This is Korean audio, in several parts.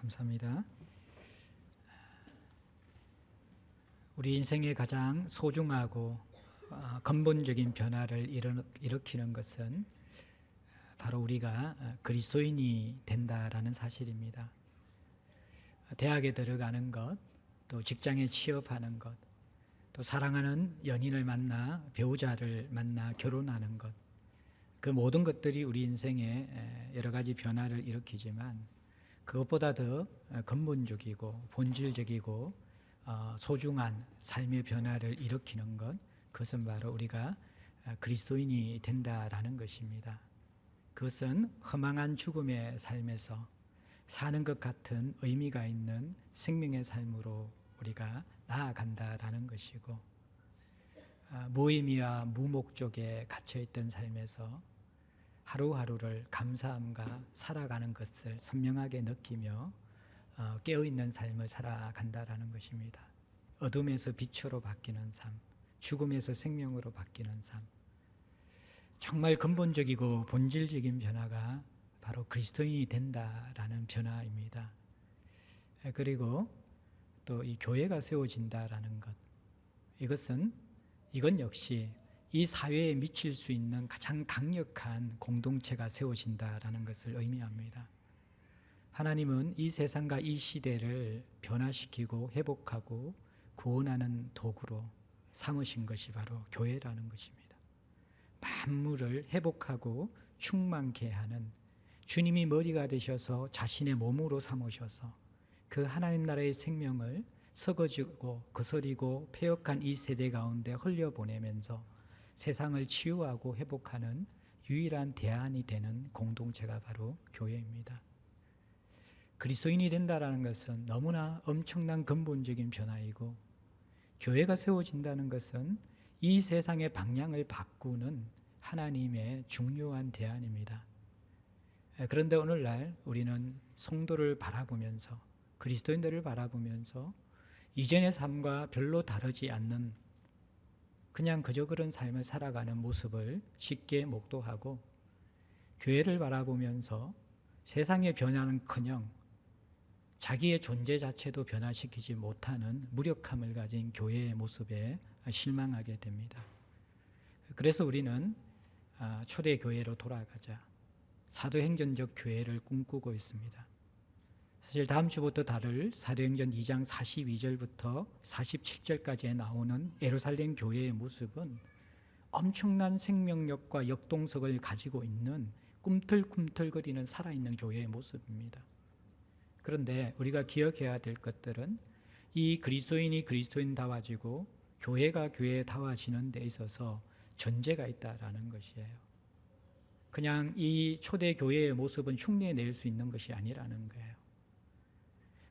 감사합니다. 우리 인생의 가장 소중하고 근본적인 변화를 일으키는 것은 바로 우리가 그리스도인이 된다라는 사실입니다. 대학에 들어가는 것, 또 직장에 취업하는 것, 또 사랑하는 연인을 만나 배우자를 만나 결혼하는 것, 그 모든 것들이 우리 인생에 여러 가지 변화를 일으키지만 그것보다 더 근본적이고 본질적이고 소중한 삶의 변화를 일으키는 것, 그것은 바로 우리가 그리스도인이 된다라는 것입니다. 그것은 허망한 죽음의 삶에서 사는 것 같은 의미가 있는 생명의 삶으로 우리가 나아간다라는 것이고, 무의미와 무목적에 갇혀있던 삶에서 하루하루를 감사함과 살아가는 것을 선명하게 느끼며 깨어있는 삶을 살아간다라는 것입니다. 어둠에서 빛으로 바뀌는 삶, 죽음에서 생명으로 바뀌는 삶, 정말 근본적이고 본질적인 변화가 바로 그리스도인이 된다라는 변화입니다. 그리고 또 이 교회가 세워진다라는 것, 이건 역시 이 사회에 미칠 수 있는 가장 강력한 공동체가 세워진다라는 것을 의미합니다. 하나님은 이 세상과 이 시대를 변화시키고 회복하고 구원하는 도구로 삼으신 것이 바로 교회라는 것입니다. 만물을 회복하고 충만케 하는, 주님이 머리가 되셔서 자신의 몸으로 삼으셔서 그 하나님 나라의 생명을 썩어지고 거스리고 폐역한 이 세대 가운데 흘려보내면서 세상을 치유하고 회복하는 유일한 대안이 되는 공동체가 바로 교회입니다. 그리스도인이 된다라는 것은 너무나 엄청난 근본적인 변화이고, 교회가 세워진다는 것은 이 세상의 방향을 바꾸는 하나님의 중요한 대안입니다. 그런데 오늘날 우리는 성도를 바라보면서, 그리스도인들을 바라보면서 이전의 삶과 별로 다르지 않는 그냥 그저 그런 삶을 살아가는 모습을 쉽게 목도하고, 교회를 바라보면서 세상의 변화는커녕 자기의 존재 자체도 변화시키지 못하는 무력함을 가진 교회의 모습에 실망하게 됩니다. 그래서 우리는 초대교회로 돌아가자, 사도행전적 교회를 꿈꾸고 있습니다. 사실 다음 주부터 다룰 사도행전 2장 42절부터 47절까지에 나오는 예루살렘 교회의 모습은 엄청난 생명력과 역동성을 가지고 있는 꿈틀꿈틀거리는 살아있는 교회의 모습입니다. 그런데 우리가 기억해야 될 것들은 이 그리스도인이 그리스도인다워지고 교회가 교회다워지는 데 있어서 전제가 있다라는 것이에요. 그냥 이 초대교회의 모습은 흉내낼 수 있는 것이 아니라는 거예요.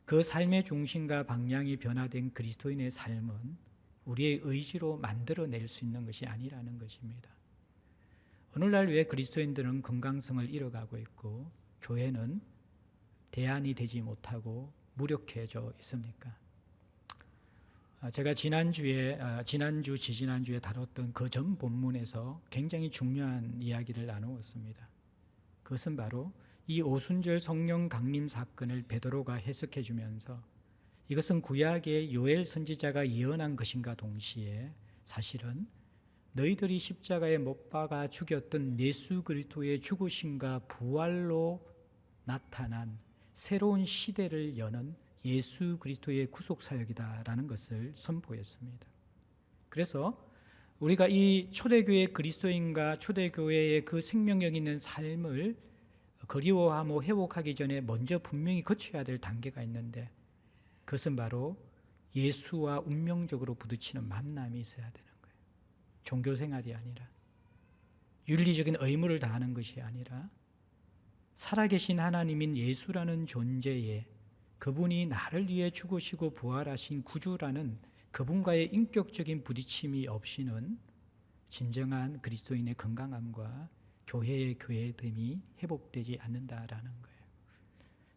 그 삶의 중심과 방향이 변화된 그리스도인의 삶은 우리의 의지로 만들어낼 수 있는 것이 아니라는 것입니다. 오늘날 왜 그리스도인들은 건강성을 잃어가고 있고 교회는 대안이 되지 못하고 무력해져 있습니까? 제가 지지난주에 다뤘던 그 전 본문에서 굉장히 중요한 이야기를 나누었습니다. 그것은 바로 이 오순절 성령 강림 사건을 베드로가 해석해 주면서 이것은 구약의 요엘 선지자가 예언한 것인가 동시에 사실은 너희들이 십자가에 못 박아 죽였던 예수 그리스도의 죽으심과 부활로 나타난 새로운 시대를 여는 예수 그리스도의 구속 사역이다라는 것을 선포했습니다. 그래서 우리가 이 초대교회 그리스도인과 초대교회의 그 생명력 있는 삶을 그리워하고 회복하기 전에 먼저 분명히 거쳐야 될 단계가 있는데, 그것은 바로 예수와 운명적으로 부딪히는 만남이 있어야 되는 거예요. 종교생활이 아니라, 윤리적인 의무를 다하는 것이 아니라 살아계신 하나님인 예수라는 존재에, 그분이 나를 위해 죽으시고 부활하신 구주라는 그분과의 인격적인 부딪힘이 없이는 진정한 그리스도인의 건강함과 교회의 교회됨이 회복되지 않는다라는 거예요.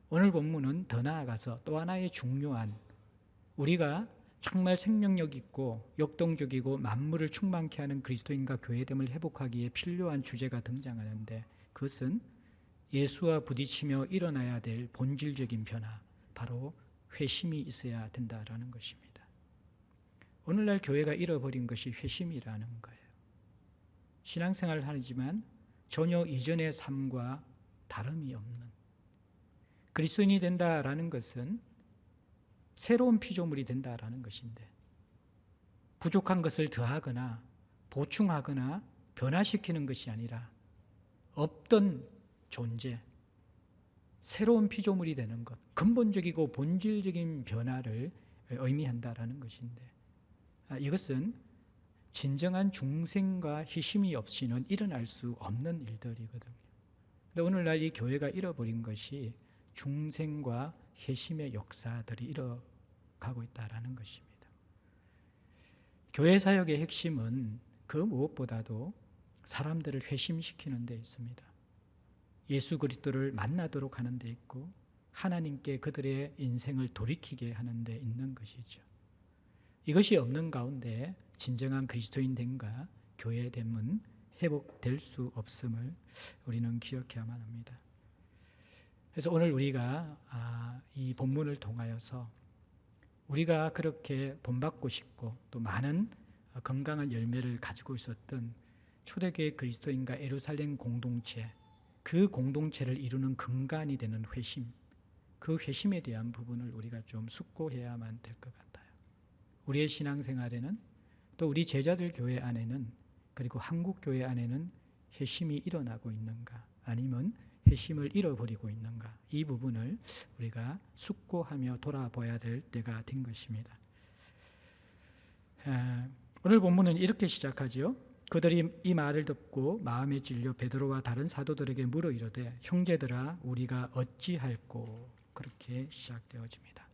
오늘 본문은 더 나아가서 또 하나의 중요한, 우리가 정말 생명력 있고 역동적이고 만물을 충만케 하는 그리스도인과 교회됨을 회복하기에 필요한 주제가 등장하는데, 그것은 예수와 부딪히며 일어나야 될 본질적인 변화, 바로 회심이 있어야 된다라는 것입니다. 오늘날 교회가 잃어버린 것이 회심이라는 거예요. 신앙생활을 하지만 전혀 이전의 삶과 다름이 없는, 그리스도인이 된다라는 것은 새로운 피조물이 된다라는 것인데, 부족한 것을 더하거나 보충하거나 변화시키는 것이 아니라 없던 존재, 새로운 피조물이 되는 것, 근본적이고 본질적인 변화를 의미한다라는 것인데, 이것은 진정한 중생과 희심이 없이는 일어날 수 없는 일들이거든요. 그런데 오늘날 이 교회가 잃어버린 것이 중생과 회심의 역사들이 잃어가고 있다라는 것입니다. 교회 사역의 핵심은 그 무엇보다도 사람들을 회심시키는 데 있습니다. 예수 그리스도를 만나도록 하는 데 있고 하나님께 그들의 인생을 돌이키게 하는 데 있는 것이죠. 이것이 없는 가운데 진정한 그리스도인됨과 교회됨은 회복될 수 없음을 우리는 기억해야만 합니다. 그래서 오늘 우리가 이 본문을 통하여서 우리가 그렇게 본받고 싶고 또 많은 건강한 열매를 가지고 있었던 초대교회 그리스도인과 예루살렘 공동체, 그 공동체를 이루는 근간이 되는 회심, 그 회심에 대한 부분을 우리가 좀 숙고해야만 될 것 같아요. 우리의 신앙생활에는 또 우리 제자들 교회 안에는 그리고 한국 교회 안에는 회심이 일어나고 있는가, 아니면 회심을 잃어버리고 있는가, 이 부분을 우리가 숙고하며 돌아봐야 될 때가 된 것입니다. 오늘 본문은 이렇게 시작하죠. 그들이 이 말을 듣고 마음에 찔려 베드로와 다른 사도들에게 물어 이르되 형제들아 우리가 어찌할꼬, 그렇게 시작되어집니다.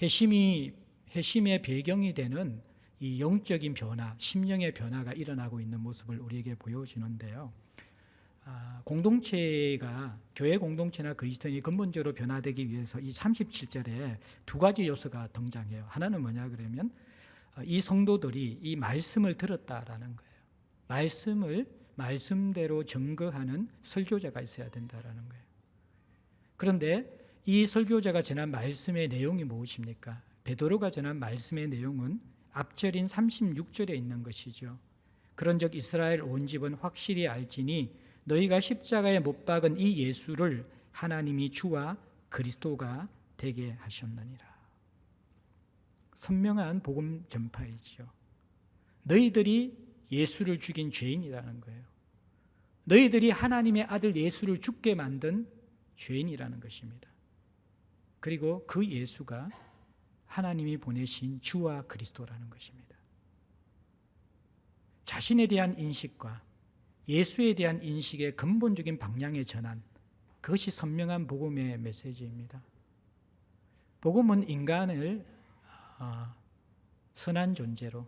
회심의 배경이 되는 이 영적인 변화, 심령의 변화가 일어나고 있는 모습을 우리에게 보여주는데요. 공동체가, 교회 공동체나 그리스도인이 근본적으로 변화되기 위해서 이 37절에 두 가지 요소가 등장해요. 하나는 뭐냐 그러면 이 성도들이 이 말씀을 들었다라는 거예요. 말씀대로 증거하는 설교자가 있어야 된다라는 거예요. 그런데 이 설교자가 전한 말씀의 내용이 무엇입니까? 베드로가 전한 말씀의 내용은 앞절인 36절에 있는 것이죠. 그런즉 이스라엘 온 집은 확실히 알지니 너희가 십자가에 못 박은 이 예수를 하나님이 주와 그리스도가 되게 하셨느니라. 선명한 복음 전파이죠. 너희들이 예수를 죽인 죄인이라는 거예요. 너희들이 하나님의 아들 예수를 죽게 만든 죄인이라는 것입니다. 그리고 그 예수가 하나님이 보내신 주와 그리스도라는 것입니다. 자신에 대한 인식과 예수에 대한 인식의 근본적인 방향의 전환, 그것이 선명한 복음의 메시지입니다. 복음은 인간을 선한 존재로,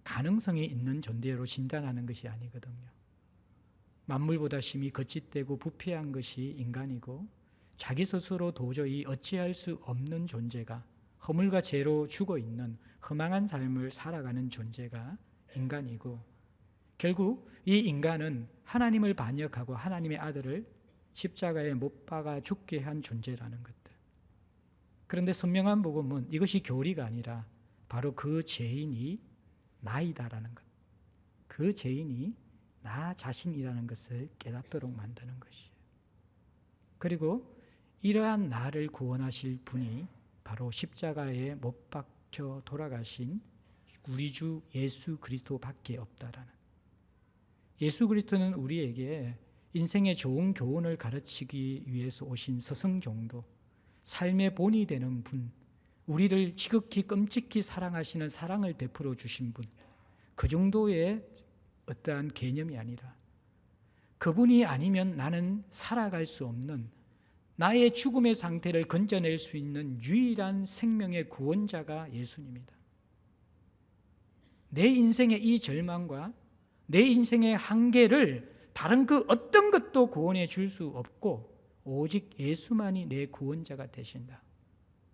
가능성이 있는 존재로 진단하는 것이 아니거든요. 만물보다 심히 거짓되고 부패한 것이 인간이고 자기 스스로 도저히 어찌할 수 없는 존재가, 허물과 죄로 죽어있는 허망한 삶을 살아가는 존재가 인간이고, 결국 이 인간은 하나님을 반역하고 하나님의 아들을 십자가에 못 박아 죽게 한 존재라는 것들. 그런데 선명한 복음은 이것이 교리가 아니라 바로 그 죄인이 나이다라는 것, 그 죄인이 나 자신이라는 것을 깨닫도록 만드는 것이에요. 그리고 이러한 나를 구원하실 분이 바로 십자가에 못 박혀 돌아가신 우리 주 예수 그리스도밖에 없다라는. 예수 그리스도는 우리에게 인생의 좋은 교훈을 가르치기 위해서 오신 스승종도, 삶의 본이 되는 분, 우리를 지극히 끔찍히 사랑하시는 사랑을 베풀어 주신 분, 그 정도의 어떠한 개념이 아니라 그분이 아니면 나는 살아갈 수 없는, 나의 죽음의 상태를 건져낼 수 있는 유일한 생명의 구원자가 예수님이다. 내 인생의 이 절망과 내 인생의 한계를 다른 그 어떤 것도 구원해 줄 수 없고 오직 예수만이 내 구원자가 되신다.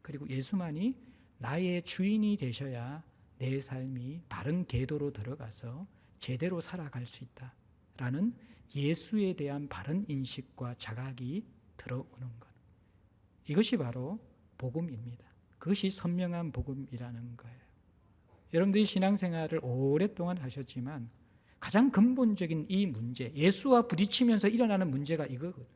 그리고 예수만이 나의 주인이 되셔야 내 삶이 바른 궤도로 들어가서 제대로 살아갈 수 있다라는 예수에 대한 바른 인식과 자각이 들어오는 것. 이것이 바로 복음입니다. 그것이 선명한 복음이라는 거예요. 여러분들이 신앙생활을 오랫동안 하셨지만 가장 근본적인 이 문제, 예수와 부딪히면서 일어나는 문제가 이거거든요.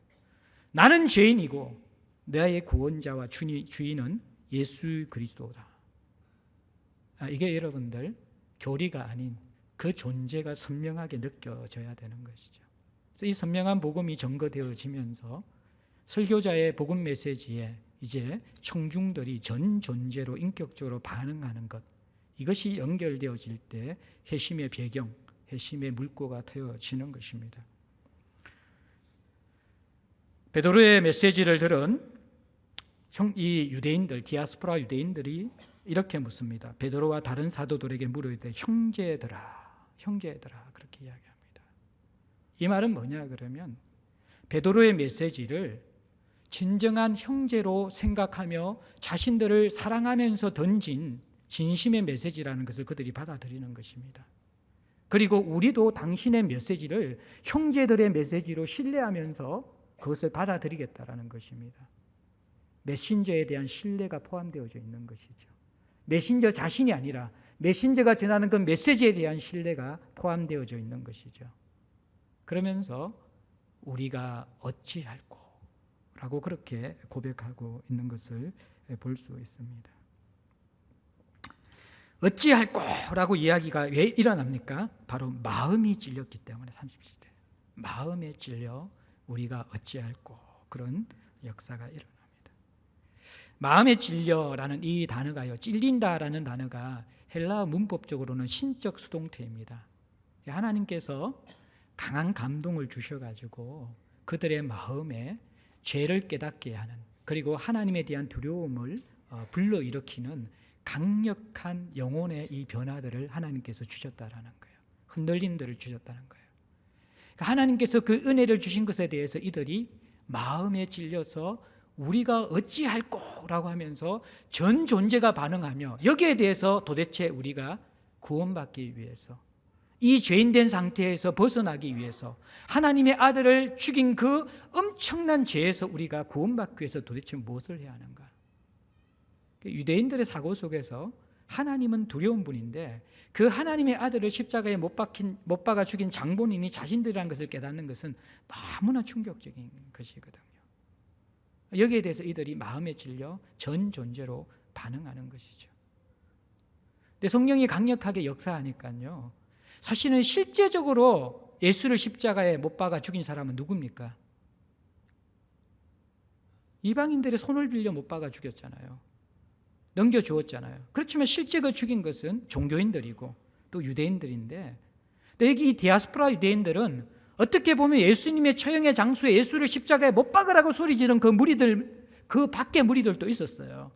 나는 죄인이고 나의 구원자와 주인은 예수 그리스도다. 이게 여러분들 교리가 아닌 그 존재가 선명하게 느껴져야 되는 것이죠. 그래서 이 선명한 복음이 전거되어지면서 설교자의 복음 메시지에 이제 청중들이 전 존재로 인격적으로 반응하는 것, 이것이 연결되어질 때 회심의 배경, 회심의 물꼬가 되어지는 것입니다. 베드로의 메시지를 들은 이 유대인들, 디아스포라 유대인들이 이렇게 묻습니다. 베드로와 다른 사도들에게 물으되 형제들아 그렇게 이야기합니다. 이 말은 뭐냐 그러면 베드로의 메시지를 진정한 형제로 생각하며 자신들을 사랑하면서 던진 진심의 메시지라는 것을 그들이 받아들이는 것입니다. 그리고 우리도 당신의 메시지를 형제들의 메시지로 신뢰하면서 그것을 받아들이겠다라는 것입니다. 메신저에 대한 신뢰가 포함되어져 있는 것이죠. 메신저 자신이 아니라 메신저가 전하는 그 메시지에 대한 신뢰가 포함되어져 있는 것이죠. 그러면서 우리가 어찌할꼬 라고 그렇게 고백하고 있는 것을 볼 수 있습니다. 어찌할꼬 라고 이야기가 왜 일어납니까? 바로 마음이 찔렸기 때문에 30시대 마음에 찔려 우리가 어찌할꼬 그런 역사가 일어납니다. 마음에 찔려라는 이 단어가요, 찔린다라는 단어가 헬라어 문법적으로는 신적 수동태입니다. 하나님께서 강한 감동을 주셔가지고 그들의 마음에 죄를 깨닫게 하는, 그리고 하나님에 대한 두려움을 불러일으키는 강력한 영혼의 이 변화들을 하나님께서 주셨다라는 거예요. 흔들림들을 주셨다는 거예요. 하나님께서 그 은혜를 주신 것에 대해서 이들이 마음에 찔려서 우리가 어찌할꼬 라고 하면서 전 존재가 반응하며 여기에 대해서 도대체 우리가 구원받기 위해서, 이 죄인된 상태에서 벗어나기 위해서, 하나님의 아들을 죽인 그 엄청난 죄에서 우리가 구원받기 위해서 도대체 무엇을 해야 하는가? 유대인들의 사고 속에서 하나님은 두려운 분인데 그 하나님의 아들을 십자가에 못 박아 죽인 장본인이 자신들이라는 것을 깨닫는 것은 너무나 충격적인 것이거든요. 여기에 대해서 이들이 마음에 찔려 전 존재로 반응하는 것이죠. 근데 성령이 강력하게 역사하니까요, 사실은 실제적으로 예수를 십자가에 못 박아 죽인 사람은 누굽니까? 이방인들의 손을 빌려 못 박아 죽였잖아요. 넘겨주었잖아요. 그렇지만 실제 그 죽인 것은 종교인들이고 또 유대인들인데, 여기 이 디아스포라 유대인들은 어떻게 보면 예수님의 처형의 장소에 예수를 십자가에 못 박으라고 소리 지른 그 무리들, 그 밖에 무리들도 있었어요.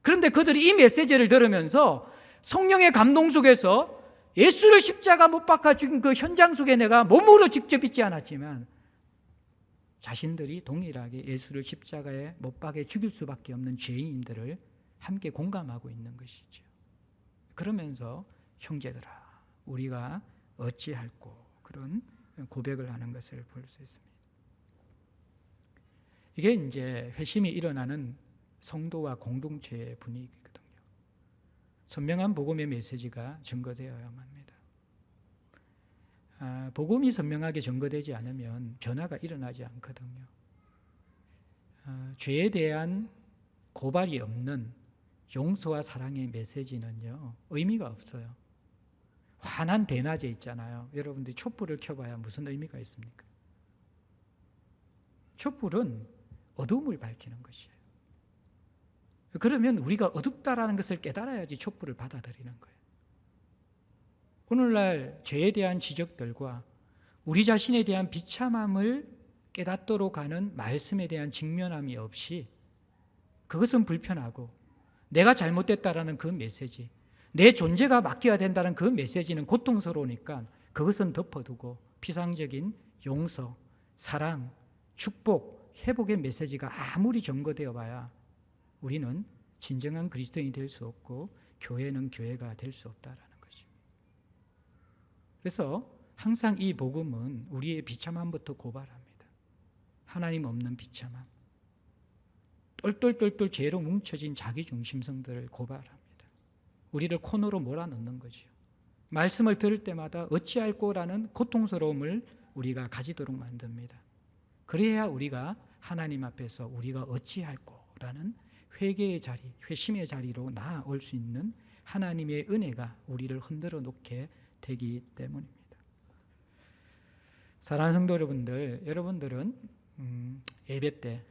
그런데 그들이 이 메시지를 들으면서 성령의 감동 속에서 예수를 십자가 못 박아 죽인 그 현장 속에 내가 몸으로 직접 있지 않았지만 자신들이 동일하게 예수를 십자가에 못 박아 죽일 수밖에 없는 죄인들을 함께 공감하고 있는 것이죠. 그러면서 형제들아 우리가 어찌할꼬 그런 고백을 하는 것을 볼 수 있습니다. 이게 이제 회심이 일어나는 성도와 공동체의 분위기거든요. 선명한 복음의 메시지가 증거되어야만 합니다. 복음이 선명하게 증거되지 않으면 변화가 일어나지 않거든요. 죄에 대한 고발이 없는 용서와 사랑의 메시지는요 의미가 없어요. 환한 대낮에 있잖아요. 여러분들이 촛불을 켜봐야 무슨 의미가 있습니까? 촛불은 어두움을 밝히는 것이에요. 그러면 우리가 어둡다라는 것을 깨달아야지 촛불을 받아들이는 거예요. 오늘날 죄에 대한 지적들과 우리 자신에 대한 비참함을 깨닫도록 하는 말씀에 대한 직면함이 없이, 그것은 불편하고 내가 잘못됐다라는 그 메시지, 내 존재가 맡겨야 된다는 그 메시지는 고통스러우니까 그것은 덮어두고 피상적인 용서, 사랑, 축복, 회복의 메시지가 아무리 전거되어 봐야 우리는 진정한 그리스도인이 될 수 없고 교회는 교회가 될 수 없다라는 것입니다. 그래서 항상 이 복음은 우리의 비참함부터 고발합니다. 하나님 없는 비참함, 똘똘똘똘 죄로 뭉쳐진 자기중심성들을 고발합니다. 우리를 코너로 몰아넣는 거죠. 말씀을 들을 때마다 어찌할꼬라는 고통스러움을 우리가 가지도록 만듭니다. 그래야 우리가 하나님 앞에서 우리가 어찌할꼬라는 회개의 자리, 회심의 자리로 나아올 수 있는 하나님의 은혜가 우리를 흔들어 놓게 되기 때문입니다. 사랑하는 성도 여러분들, 여러분들은 예배 때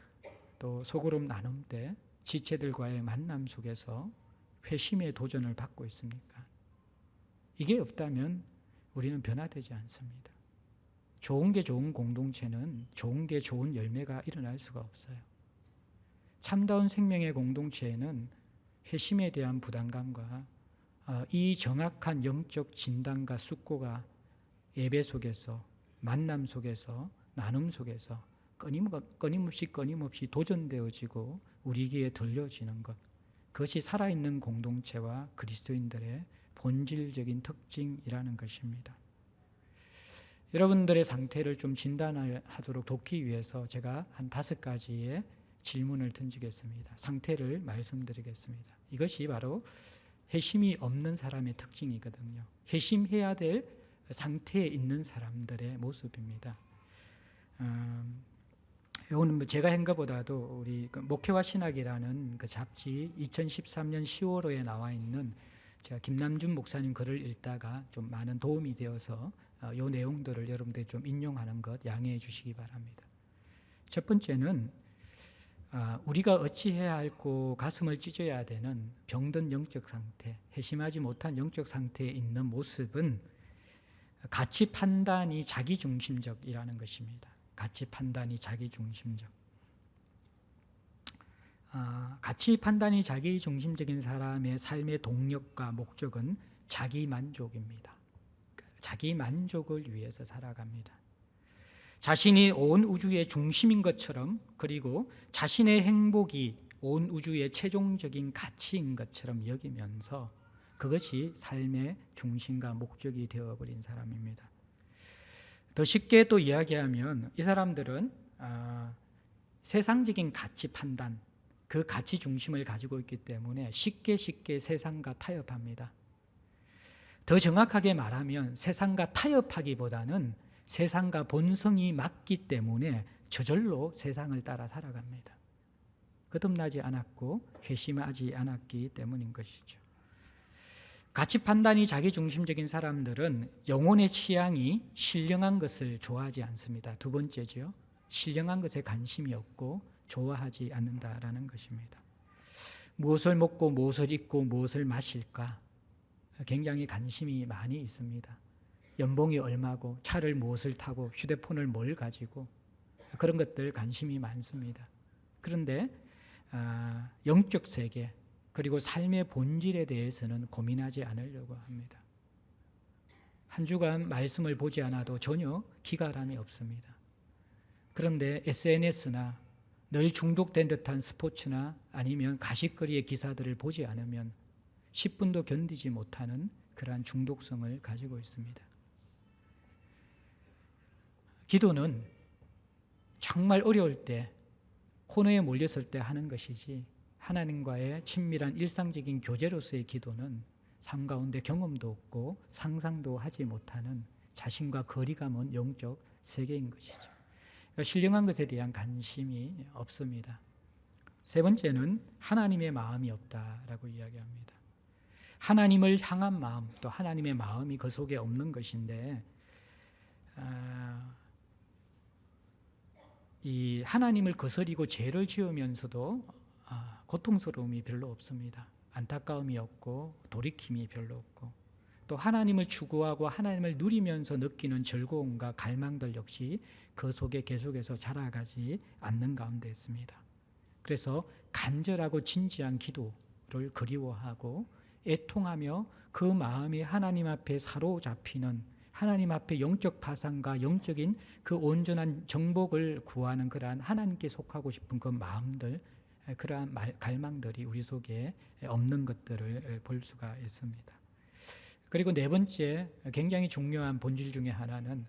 또 소그룹 나눔 때 지체들과의 만남 속에서 회심의 도전을 받고 있습니까? 이게 없다면 우리는 변화되지 않습니다. 좋은 게 좋은 공동체는 좋은 게 좋은 열매가 일어날 수가 없어요. 참다운 생명의 공동체에는 회심에 대한 부담감과 이 정확한 영적 진단과 숙고가 예배 속에서, 만남 속에서, 나눔 속에서 끊임없이 도전되어지고 우리에게 들려지는 것, 그것이 살아있는 공동체와 그리스도인들의 본질적인 특징이라는 것입니다. 여러분들의 상태를 좀 진단하도록 돕기 위해서 제가 한 5가지의 질문을 던지겠습니다. 상태를 말씀드리겠습니다. 이것이 바로 회심이 없는 사람의 특징이거든요. 회심해야 될 상태에 있는 사람들의 모습입니다. 이거는 제가 한 것보다도 우리 목회와 신학이라는 그 잡지 2013년 10월호에 나와 있는 제가 김남준 목사님 글을 읽다가 좀 많은 도움이 되어서 이 내용들을 여러분들이 좀 인용하는 것 양해해 주시기 바랍니다. 첫 번째는 우리가 어찌해야 할고 가슴을 찢어야 되는 병든 영적 상태, 회심하지 못한 영적 상태에 있는 모습은 가치 판단이 자기중심적이라는 것입니다. 가치 판단이 자기중심적. 가치 판단이 자기중심적인 사람의 삶의 동력과 목적은 자기만족입니다. 자기만족을 위해서 살아갑니다. 자신이 온 우주의 중심인 것처럼, 그리고 자신의 행복이 온 우주의 최종적인 가치인 것처럼 여기면서 그것이 삶의 중심과 목적이 되어버린 사람입니다. 더 쉽게 또 이야기하면 이 사람들은 세상적인 가치 판단, 그 가치 중심을 가지고 있기 때문에 쉽게 세상과 타협합니다. 더 정확하게 말하면 세상과 타협하기보다는 세상과 본성이 맞기 때문에 저절로 세상을 따라 살아갑니다. 거듭나지 않았고 회심하지 않았기 때문인 것이죠. 가치 판단이 자기중심적인 사람들은 영혼의 취향이 신령한 것을 좋아하지 않습니다. 두 번째죠. 신령한 것에 관심이 없고 좋아하지 않는다라는 것입니다. 무엇을 먹고 무엇을 입고 무엇을 마실까 굉장히 관심이 많이 있습니다. 연봉이 얼마고 차를 무엇을 타고 휴대폰을 뭘 가지고 그런 것들 관심이 많습니다. 그런데 영적 세계 그리고 삶의 본질에 대해서는 고민하지 않으려고 합니다. 한 주간 말씀을 보지 않아도 전혀 기가람이 없습니다. 그런데 SNS나 늘 중독된 듯한 스포츠나 아니면 가십거리의 기사들을 보지 않으면 10분도 견디지 못하는 그러한 중독성을 가지고 있습니다. 기도는 정말 어려울 때, 코너에 몰렸을 때 하는 것이지 하나님과의 친밀한 일상적인 교제로서의 기도는 삶 가운데 경험도 없고 상상도 하지 못하는 자신과 거리가 먼 영적 세계인 것이죠. 그러니까 신령한 것에 대한 관심이 없습니다. 세 번째는 하나님의 마음이 없다라고 이야기합니다. 하나님을 향한 마음, 또 하나님의 마음이 그 속에 없는 것인데 이 하나님을 거스리고 죄를 지으면서도 고통스러움이 별로 없습니다. 안타까움이 없고 돌이킴이 별로 없고 또 하나님을 추구하고 하나님을 누리면서 느끼는 즐거움과 갈망들 역시 그 속에 계속해서 자라가지 않는 가운데 있습니다. 그래서 간절하고 진지한 기도를 그리워하고 애통하며 그 마음이 하나님 앞에 사로잡히는 하나님 앞에 영적 파상과 영적인 그 온전한 정복을 구하는 그러한 하나님께 속하고 싶은 그 마음들, 그러한 갈망들이 우리 속에 없는 것들을 볼 수가 있습니다. 그리고 네 번째 굉장히 중요한 본질 중에 하나는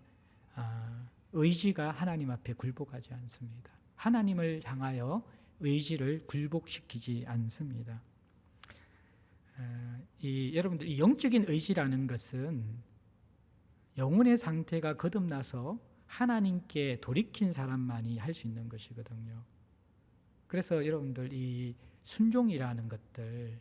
의지가 하나님 앞에 굴복하지 않습니다. 하나님을 향하여 의지를 굴복시키지 않습니다. 여러분들 이 영적인 의지라는 것은 영혼의 상태가 거듭나서 하나님께 돌이킨 사람만이 할 수 있는 것이거든요. 그래서 여러분들 이 순종이라는 것들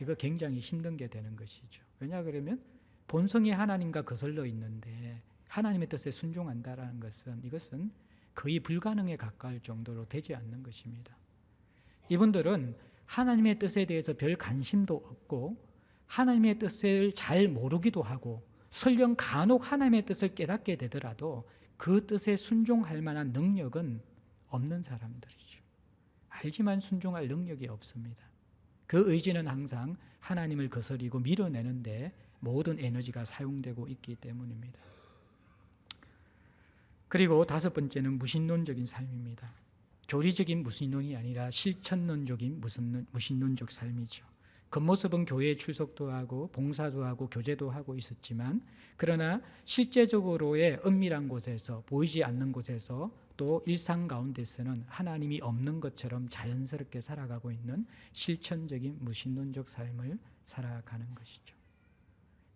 이거 굉장히 힘든 게 되는 것이죠. 왜냐 그러면 본성이 하나님과 거슬러 있는데 하나님의 뜻에 순종한다라는 것은 이것은 거의 불가능에 가까울 정도로 되지 않는 것입니다. 이분들은 하나님의 뜻에 대해서 별 관심도 없고 하나님의 뜻을 잘 모르기도 하고 설령 간혹 하나님의 뜻을 깨닫게 되더라도 그 뜻에 순종할 만한 능력은 없는 사람들이죠. 알지만 순종할 능력이 없습니다. 그 의지는 항상 하나님을 거스리고 밀어내는데 모든 에너지가 사용되고 있기 때문입니다. 그리고 다섯 번째는 무신론적인 삶입니다. 교리적인 무신론이 아니라 실천론적인 무신론적 삶이죠. 겉모습은 교회에 출석도 하고 봉사도 하고 교제도 하고 있었지만 그러나 실제적으로의 은밀한 곳에서 보이지 않는 곳에서 또 일상 가운데서는 하나님이 없는 것처럼 자연스럽게 살아가고 있는 실천적인 무신론적 삶을 살아가는 것이죠.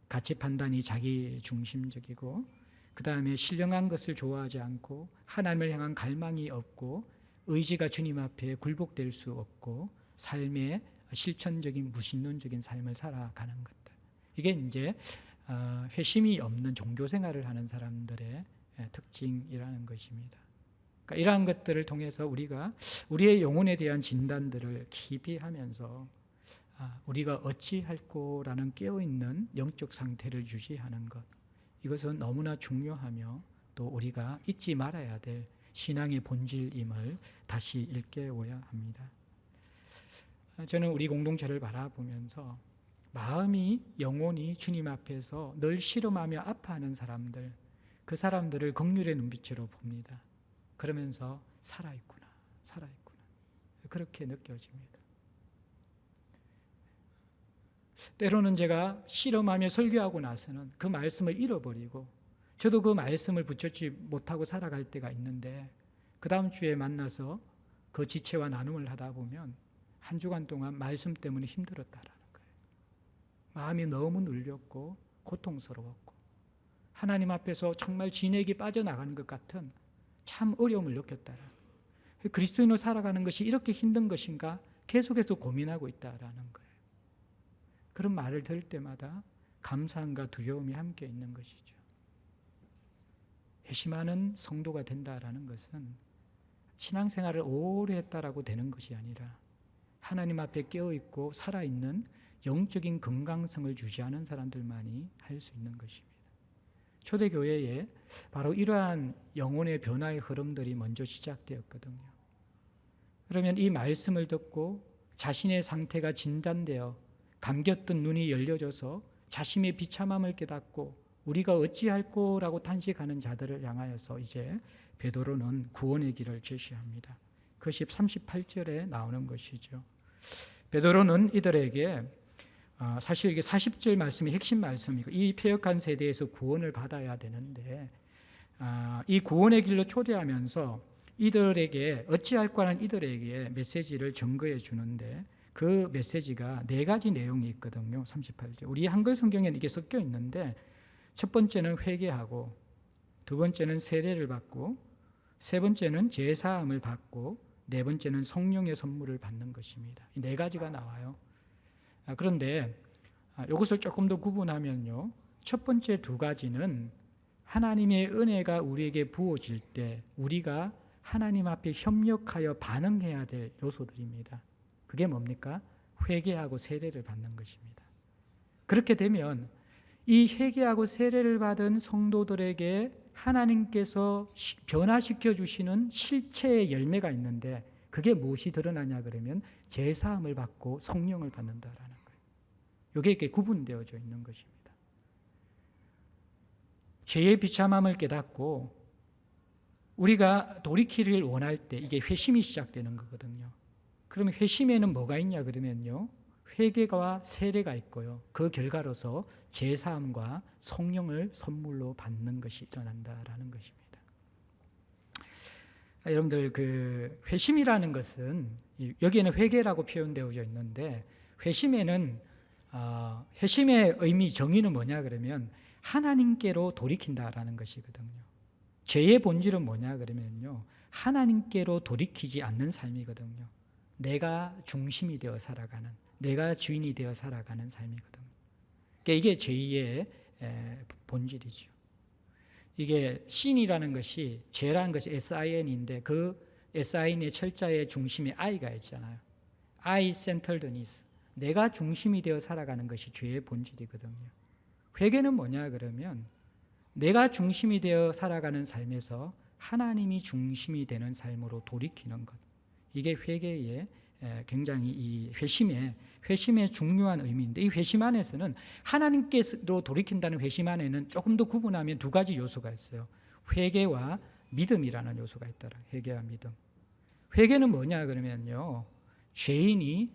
가치 판단이 자기 중심적이고 그 다음에 신령한 것을 좋아하지 않고 하나님을 향한 갈망이 없고 의지가 주님 앞에 굴복될 수 없고 삶의 실천적인 무신론적인 삶을 살아가는 것들. 이게 이제 회심이 없는 종교 생활을 하는 사람들의 특징이라는 것입니다. 그러니까 이러한 것들을 통해서 우리가 우리의 영혼에 대한 진단들을 깊이 하면서 우리가 어찌할꼬라는 깨어있는 영적 상태를 유지하는 것, 이것은 너무나 중요하며 또 우리가 잊지 말아야 될 신앙의 본질임을 다시 일깨워야 합니다. 저는 우리 공동체를 바라보면서 마음이 영혼이 주님 앞에서 늘 실험하며 아파하는 사람들, 그 사람들을 긍휼의 눈빛으로 봅니다. 그러면서 살아있구나 그렇게 느껴집니다. 때로는 제가 실험하며 설교하고 나서는 그 말씀을 잃어버리고 저도 그 말씀을 붙잡지 못하고 살아갈 때가 있는데 그 다음 주에 만나서 그 지체와 나눔을 하다 보면 한 주간 동안 말씀 때문에 힘들었다라는 거예요. 마음이 너무 눌렸고 고통스러웠고 하나님 앞에서 정말 진액이 빠져나가는 것 같은 참 어려움을 느꼈다라는 거예요. 그리스도인으로 살아가는 것이 이렇게 힘든 것인가 계속해서 고민하고 있다라는 거예요. 그런 말을 들을 때마다 감사함과 두려움이 함께 있는 것이죠. 회심하는 성도가 된다라는 것은 신앙생활을 오래 했다라고 되는 것이 아니라 하나님 앞에 깨어있고 살아있는 영적인 건강성을 유지하는 사람들만이 할 수 있는 것입니다. 초대교회에 바로 이러한 영혼의 변화의 흐름들이 먼저 시작되었거든요. 그러면 이 말씀을 듣고 자신의 상태가 진단되어 감겼던 눈이 열려져서 자신의 비참함을 깨닫고 우리가 어찌할꼬라고 탄식하는 자들을 향하여서 이제 베드로는 구원의 길을 제시합니다. 그것이 38절에 나오는 것이죠. 베드로는 이들에게 사실 이게 40절 말씀이 핵심 말씀이고 이 패역한 세대에서 구원을 받아야 되는데 이 구원의 길로 초대하면서 이들에게 어찌할꼬라는 이들에게 메시지를 전거해 주는데 그 메시지가 네 가지 내용이 있거든요. 38절. 우리 한글 성경에는 이게 섞여 있는데 첫 번째는 회개하고 두 번째는 세례를 받고 세 번째는 제사함을 받고 네 번째는 성령의 선물을 받는 것입니다. 이 네 가지가 나와요. 그런데 이것을 조금 더 구분하면요. 첫 번째 두 가지는 하나님의 은혜가 우리에게 부어질 때 우리가 하나님 앞에 협력하여 반응해야 될 요소들입니다. 그게 뭡니까? 회개하고 세례를 받는 것입니다. 그렇게 되면 이 회개하고 세례를 받은 성도들에게 하나님께서 변화시켜 주시는 실체의 열매가 있는데 그게 무엇이 드러나냐 그러면 제사함을 받고 성령을 받는다라는 거예요. 이게 이렇게 구분되어져 있는 것입니다. 죄의 비참함을 깨닫고 우리가 돌이키기를 원할 때 이게 회심이 시작되는 거거든요. 그러면 회심에는 뭐가 있냐 그러면요. 회개와 세례가 있고요. 그 결과로서 제사함과 성령을 선물로 받는 것이 일어난다라는 것입니다. 여러분들 그 회심이라는 것은 여기에는 회개라고 표현되어져 있는데 회심에는 회심의 의미 정의는 뭐냐 그러면 하나님께로 돌이킨다라는 것이거든요. 죄의 본질은 뭐냐 그러면요 하나님께로 돌이키지 않는 삶이거든요. 내가 중심이 되어 살아가는, 내가 주인이 되어 살아가는 삶이거든요. 그러니까 이게 죄의 본질이죠. 이게 신이라는 것이, 죄라는 것이 SIN인데 그 SIN의 철자의 중심에 I가 있잖아요. I-centeredness, 내가 중심이 되어 살아가는 것이 죄의 본질이거든요. 회개는 뭐냐 그러면 내가 중심이 되어 살아가는 삶에서 하나님이 중심이 되는 삶으로 돌이키는 것. 이게 회개의 굉장히 이 회심의 중요한 의미인데, 이 회심 안에서는 하나님께로 돌이킨다는 회심 안에는 조금 더 구분하면 두 가지 요소가 있어요. 회개와 믿음이라는 요소가 있더라. 회개와 믿음. 회개는 뭐냐 그러면요 죄인이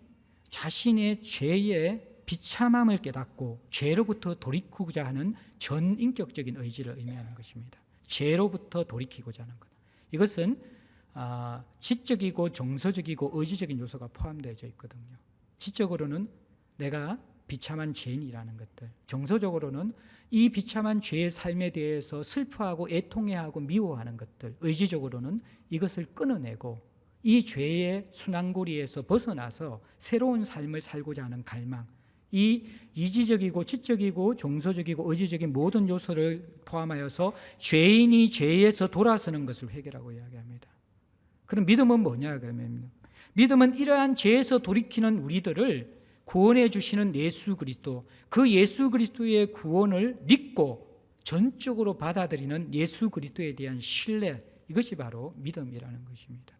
자신의 죄의 비참함을 깨닫고 죄로부터 돌이키고자 하는 전인격적인 의지를 의미하는 것입니다. 죄로부터 돌이키고자 하는 것. 이것은 지적이고 정서적이고 의지적인 요소가 포함되어 있거든요. 지적으로는 내가 비참한 죄인이라는 것들, 정서적으로는 이 비참한 죄의 삶에 대해서 슬퍼하고 애통해하고 미워하는 것들, 의지적으로는 이것을 끊어내고 이 죄의 순환고리에서 벗어나서 새로운 삶을 살고자 하는 갈망, 이 이지적이고 지적이고 정서적이고 의지적인 모든 요소를 포함하여서 죄인이 죄에서 돌아서는 것을 회개라고 이야기합니다. 그럼 믿음은 뭐냐 그러면 믿음은 이러한 죄에서 돌이키는 우리들을 구원해 주시는 예수 그리스도, 그 예수 그리스도의 구원을 믿고 전적으로 받아들이는 예수 그리스도에 대한 신뢰, 이것이 바로 믿음이라는 것입니다.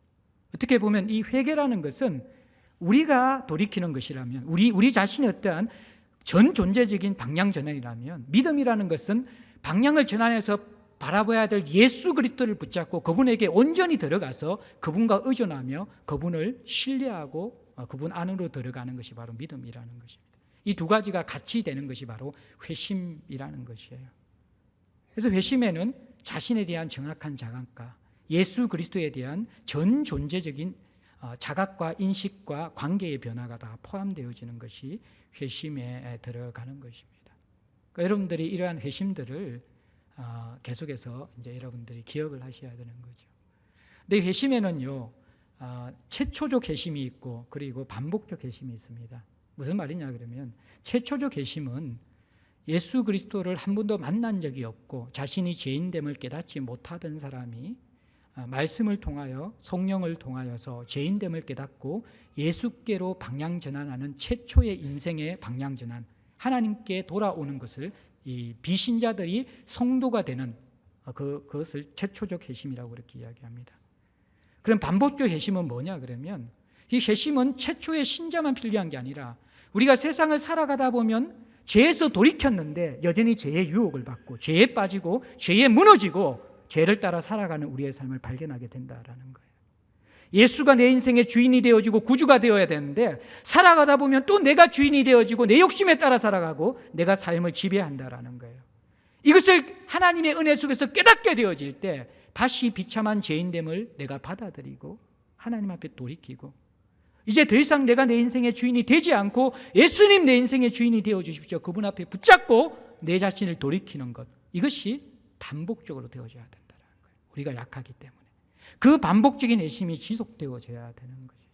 어떻게 보면 이 회개라는 것은 우리가 돌이키는 것이라면, 우리 자신의 어떠한 전 존재적인 방향 전환이라면, 믿음이라는 것은 방향을 전환해서 바라봐야 될 예수 그리스도를 붙잡고 그분에게 온전히 들어가서 그분과 의존하며 그분을 신뢰하고 그분 안으로 들어가는 것이 바로 믿음이라는 것입니다. 이 두 가지가 같이 되는 것이 바로 회심이라는 것이에요. 그래서 회심에는 자신에 대한 정확한 자각과 예수 그리스도에 대한 전 존재적인 자각과 인식과 관계의 변화가 다 포함되어지는 것이 회심에 들어가는 것입니다. 그러니까 여러분들이 이러한 회심들을 계속해서 이제 여러분들이 기억을 하셔야 되는 거죠. 근데 회심에는요, 최초적 회심이 있고 그리고 반복적 회심이 있습니다. 무슨 말이냐 그러면 최초적 회심은 예수 그리스도를 한 번도 만난 적이 없고 자신이 죄인됨을 깨닫지 못하던 사람이 말씀을 통하여 성령을 통하여서 죄인됨을 깨닫고 예수께로 방향 전환하는 최초의 인생의 방향 전환, 하나님께 돌아오는 것을 이 비신자들이 성도가 되는 그것을 최초적 회심이라고 그렇게 이야기합니다. 그럼 반복적 회심은 뭐냐 그러면 이 회심은 최초의 신자만 필요한 게 아니라 우리가 세상을 살아가다 보면 죄에서 돌이켰는데 여전히 죄의 유혹을 받고 죄에 빠지고 죄에 무너지고 죄를 따라 살아가는 우리의 삶을 발견하게 된다라는 거예요. 예수가 내 인생의 주인이 되어지고 구주가 되어야 되는데 살아가다 보면 또 내가 주인이 되어지고 내 욕심에 따라 살아가고 내가 삶을 지배한다라는 거예요. 이것을 하나님의 은혜 속에서 깨닫게 되어질 때 다시 비참한 죄인됨을 내가 받아들이고 하나님 앞에 돌이키고 이제 더 이상 내가 내 인생의 주인이 되지 않고 예수님 내 인생의 주인이 되어주십시오. 그분 앞에 붙잡고 내 자신을 돌이키는 것, 이것이 반복적으로 되어져야 된다는 거예요. 우리가 약하기 때문에 그 반복적인 회심이 지속되어져야 되는 것이죠.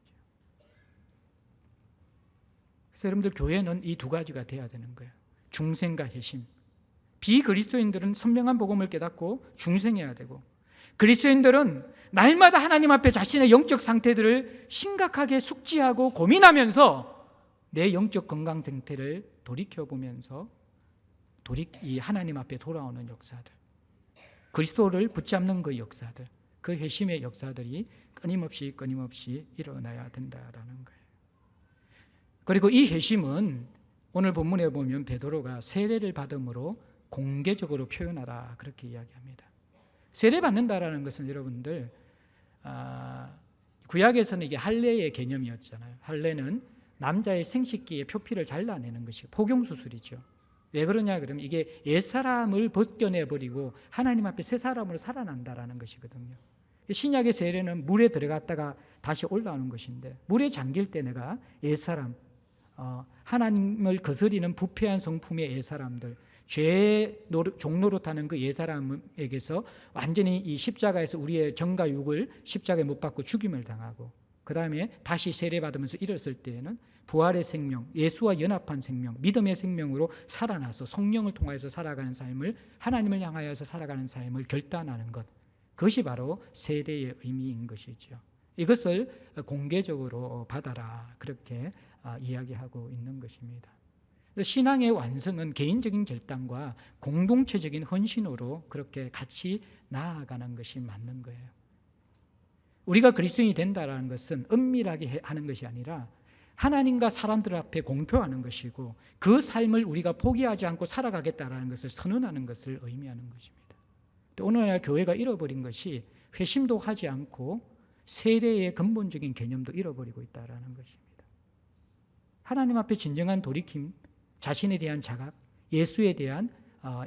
그래서 여러분들 교회는 이 두 가지가 돼야 되는 거예요. 중생과 회심. 비그리스도인들은 선명한 복음을 깨닫고 중생해야 되고, 그리스도인들은 날마다 하나님 앞에 자신의 영적 상태들을 심각하게 숙지하고 고민하면서 내 영적 건강 상태를 돌이켜보면서 이 하나님 앞에 돌아오는 역사들, 그리스도를 붙잡는 그 역사들, 그 회심의 역사들이 끊임없이 일어나야 된다라는 거예요. 그리고 이 회심은 오늘 본문에 보면 베드로가 세례를 받음으로 공개적으로 표현하라 그렇게 이야기합니다. 세례 받는다라는 것은 여러분들 구약에서는 이게 할례의 개념이었잖아요. 할례는 남자의 생식기의 표피를 잘라내는 것이 포경수술이죠. 왜 그러냐 그러면 이게 옛사람을 벗겨내버리고 하나님 앞에 새 사람으로 살아난다라는 것이거든요. 신약의 세례는 물에 들어갔다가 다시 올라오는 것인데, 물에 잠길 때 내가 옛사람, 하나님을 거스리는 부패한 성품의 옛사람들, 죄의 종노릇하는 그 옛사람에게서 완전히 이 십자가에서 우리의 정과 육을 십자가에 못 박고 죽임을 당하고, 그 다음에 다시 세례받으면서 일었을 때에는 부활의 생명, 예수와 연합한 생명, 믿음의 생명으로 살아나서 성령을 통하여서 살아가는 삶을, 하나님을 향하여서 살아가는 삶을 결단하는 것, 그것이 바로 세례의 의미인 것이죠. 이것을 공개적으로 받아라, 그렇게 이야기하고 있는 것입니다. 신앙의 완성은 개인적인 결단과 공동체적인 헌신으로 그렇게 같이 나아가는 것이 맞는 거예요. 우리가 그리스도인이 된다는 것은 은밀하게 하는 것이 아니라 하나님과 사람들 앞에 공표하는 것이고, 그 삶을 우리가 포기하지 않고 살아가겠다는 것을 선언하는 것을 의미하는 것입니다. 또 오늘날 교회가 잃어버린 것이 회심도 하지 않고 세례의 근본적인 개념도 잃어버리고 있다는 것입니다. 하나님 앞에 진정한 돌이킴, 자신에 대한 자각, 예수에 대한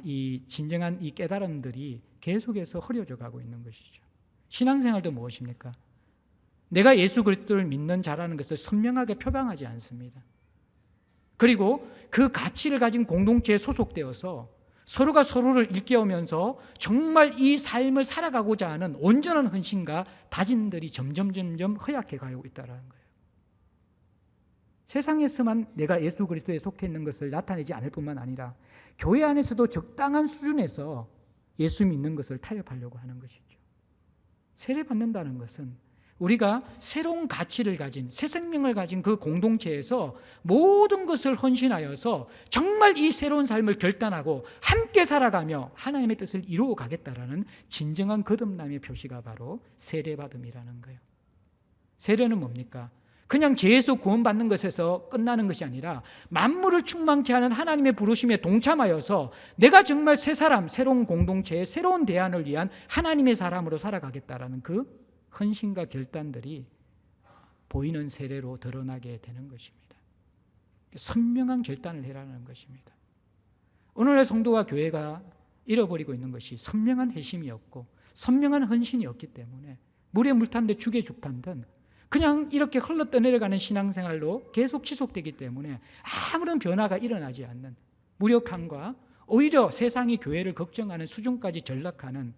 이 진정한 이 깨달음들이 계속해서 흐려져 가고 있는 것이죠. 신앙생활도 무엇입니까? 내가 예수 그리스도를 믿는 자라는 것을 선명하게 표방하지 않습니다. 그리고 그 가치를 가진 공동체에 소속되어서 서로가 서로를 일깨우면서 정말 이 삶을 살아가고자 하는 온전한 헌신과 다짐들이 점점 허약해 가고 있다는 거예요. 세상에서만 내가 예수 그리스도에 속해 있는 것을 나타내지 않을 뿐만 아니라 교회 안에서도 적당한 수준에서 예수 믿는 것을 타협하려고 하는 것이죠. 세례받는다는 것은 우리가 새로운 가치를 가진, 새 생명을 가진 그 공동체에서 모든 것을 헌신하여서 정말 이 새로운 삶을 결단하고 함께 살아가며 하나님의 뜻을 이루어 가겠다라는 진정한 거듭남의 표시가 바로 세례받음이라는 거예요. 세례는 뭡니까? 그냥 죄에서 구원받는 것에서 끝나는 것이 아니라 만물을 충만케 하는 하나님의 부르심에 동참하여서 내가 정말 새 사람, 새로운 공동체의 새로운 대안을 위한 하나님의 사람으로 살아가겠다라는 그 헌신과 결단들이 보이는 세례로 드러나게 되는 것입니다. 선명한 결단을 해라는 것입니다. 오늘날 성도와 교회가 잃어버리고 있는 것이 선명한 회심이 없고 선명한 헌신이 없기 때문에 물에 물 탄 듯 죽에 죽 탄 듯 그냥 이렇게 흘러떠내려가는 신앙생활로 계속 지속되기 때문에 아무런 변화가 일어나지 않는 무력함과 오히려 세상이 교회를 걱정하는 수준까지 전락하는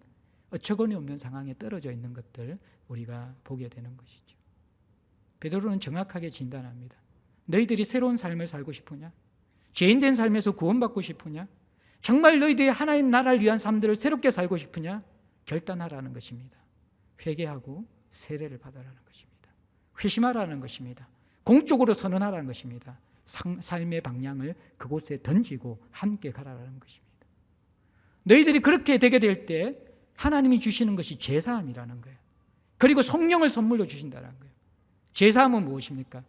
어처구니 없는 상황에 떨어져 있는 것들 우리가 보게 되는 것이죠. 베드로는 정확하게 진단합니다. 너희들이 새로운 삶을 살고 싶으냐? 죄인된 삶에서 구원받고 싶으냐? 정말 너희들이 하나님 나라를 위한 삶들을 새롭게 살고 싶으냐? 결단하라는 것입니다. 회개하고 세례를 받아라는 것입니다. 회심하라는 것입니다. 공적으로 선언하라는 것입니다. 삶의 방향을 그곳에 던지고 함께 가라라는 것입니다. 너희들이 그렇게 되게 될 때 하나님이 주시는 것이 제사함이라는 거예요. 그리고 성령을 선물로 주신다는 거예요. 제사함은 무엇입니까?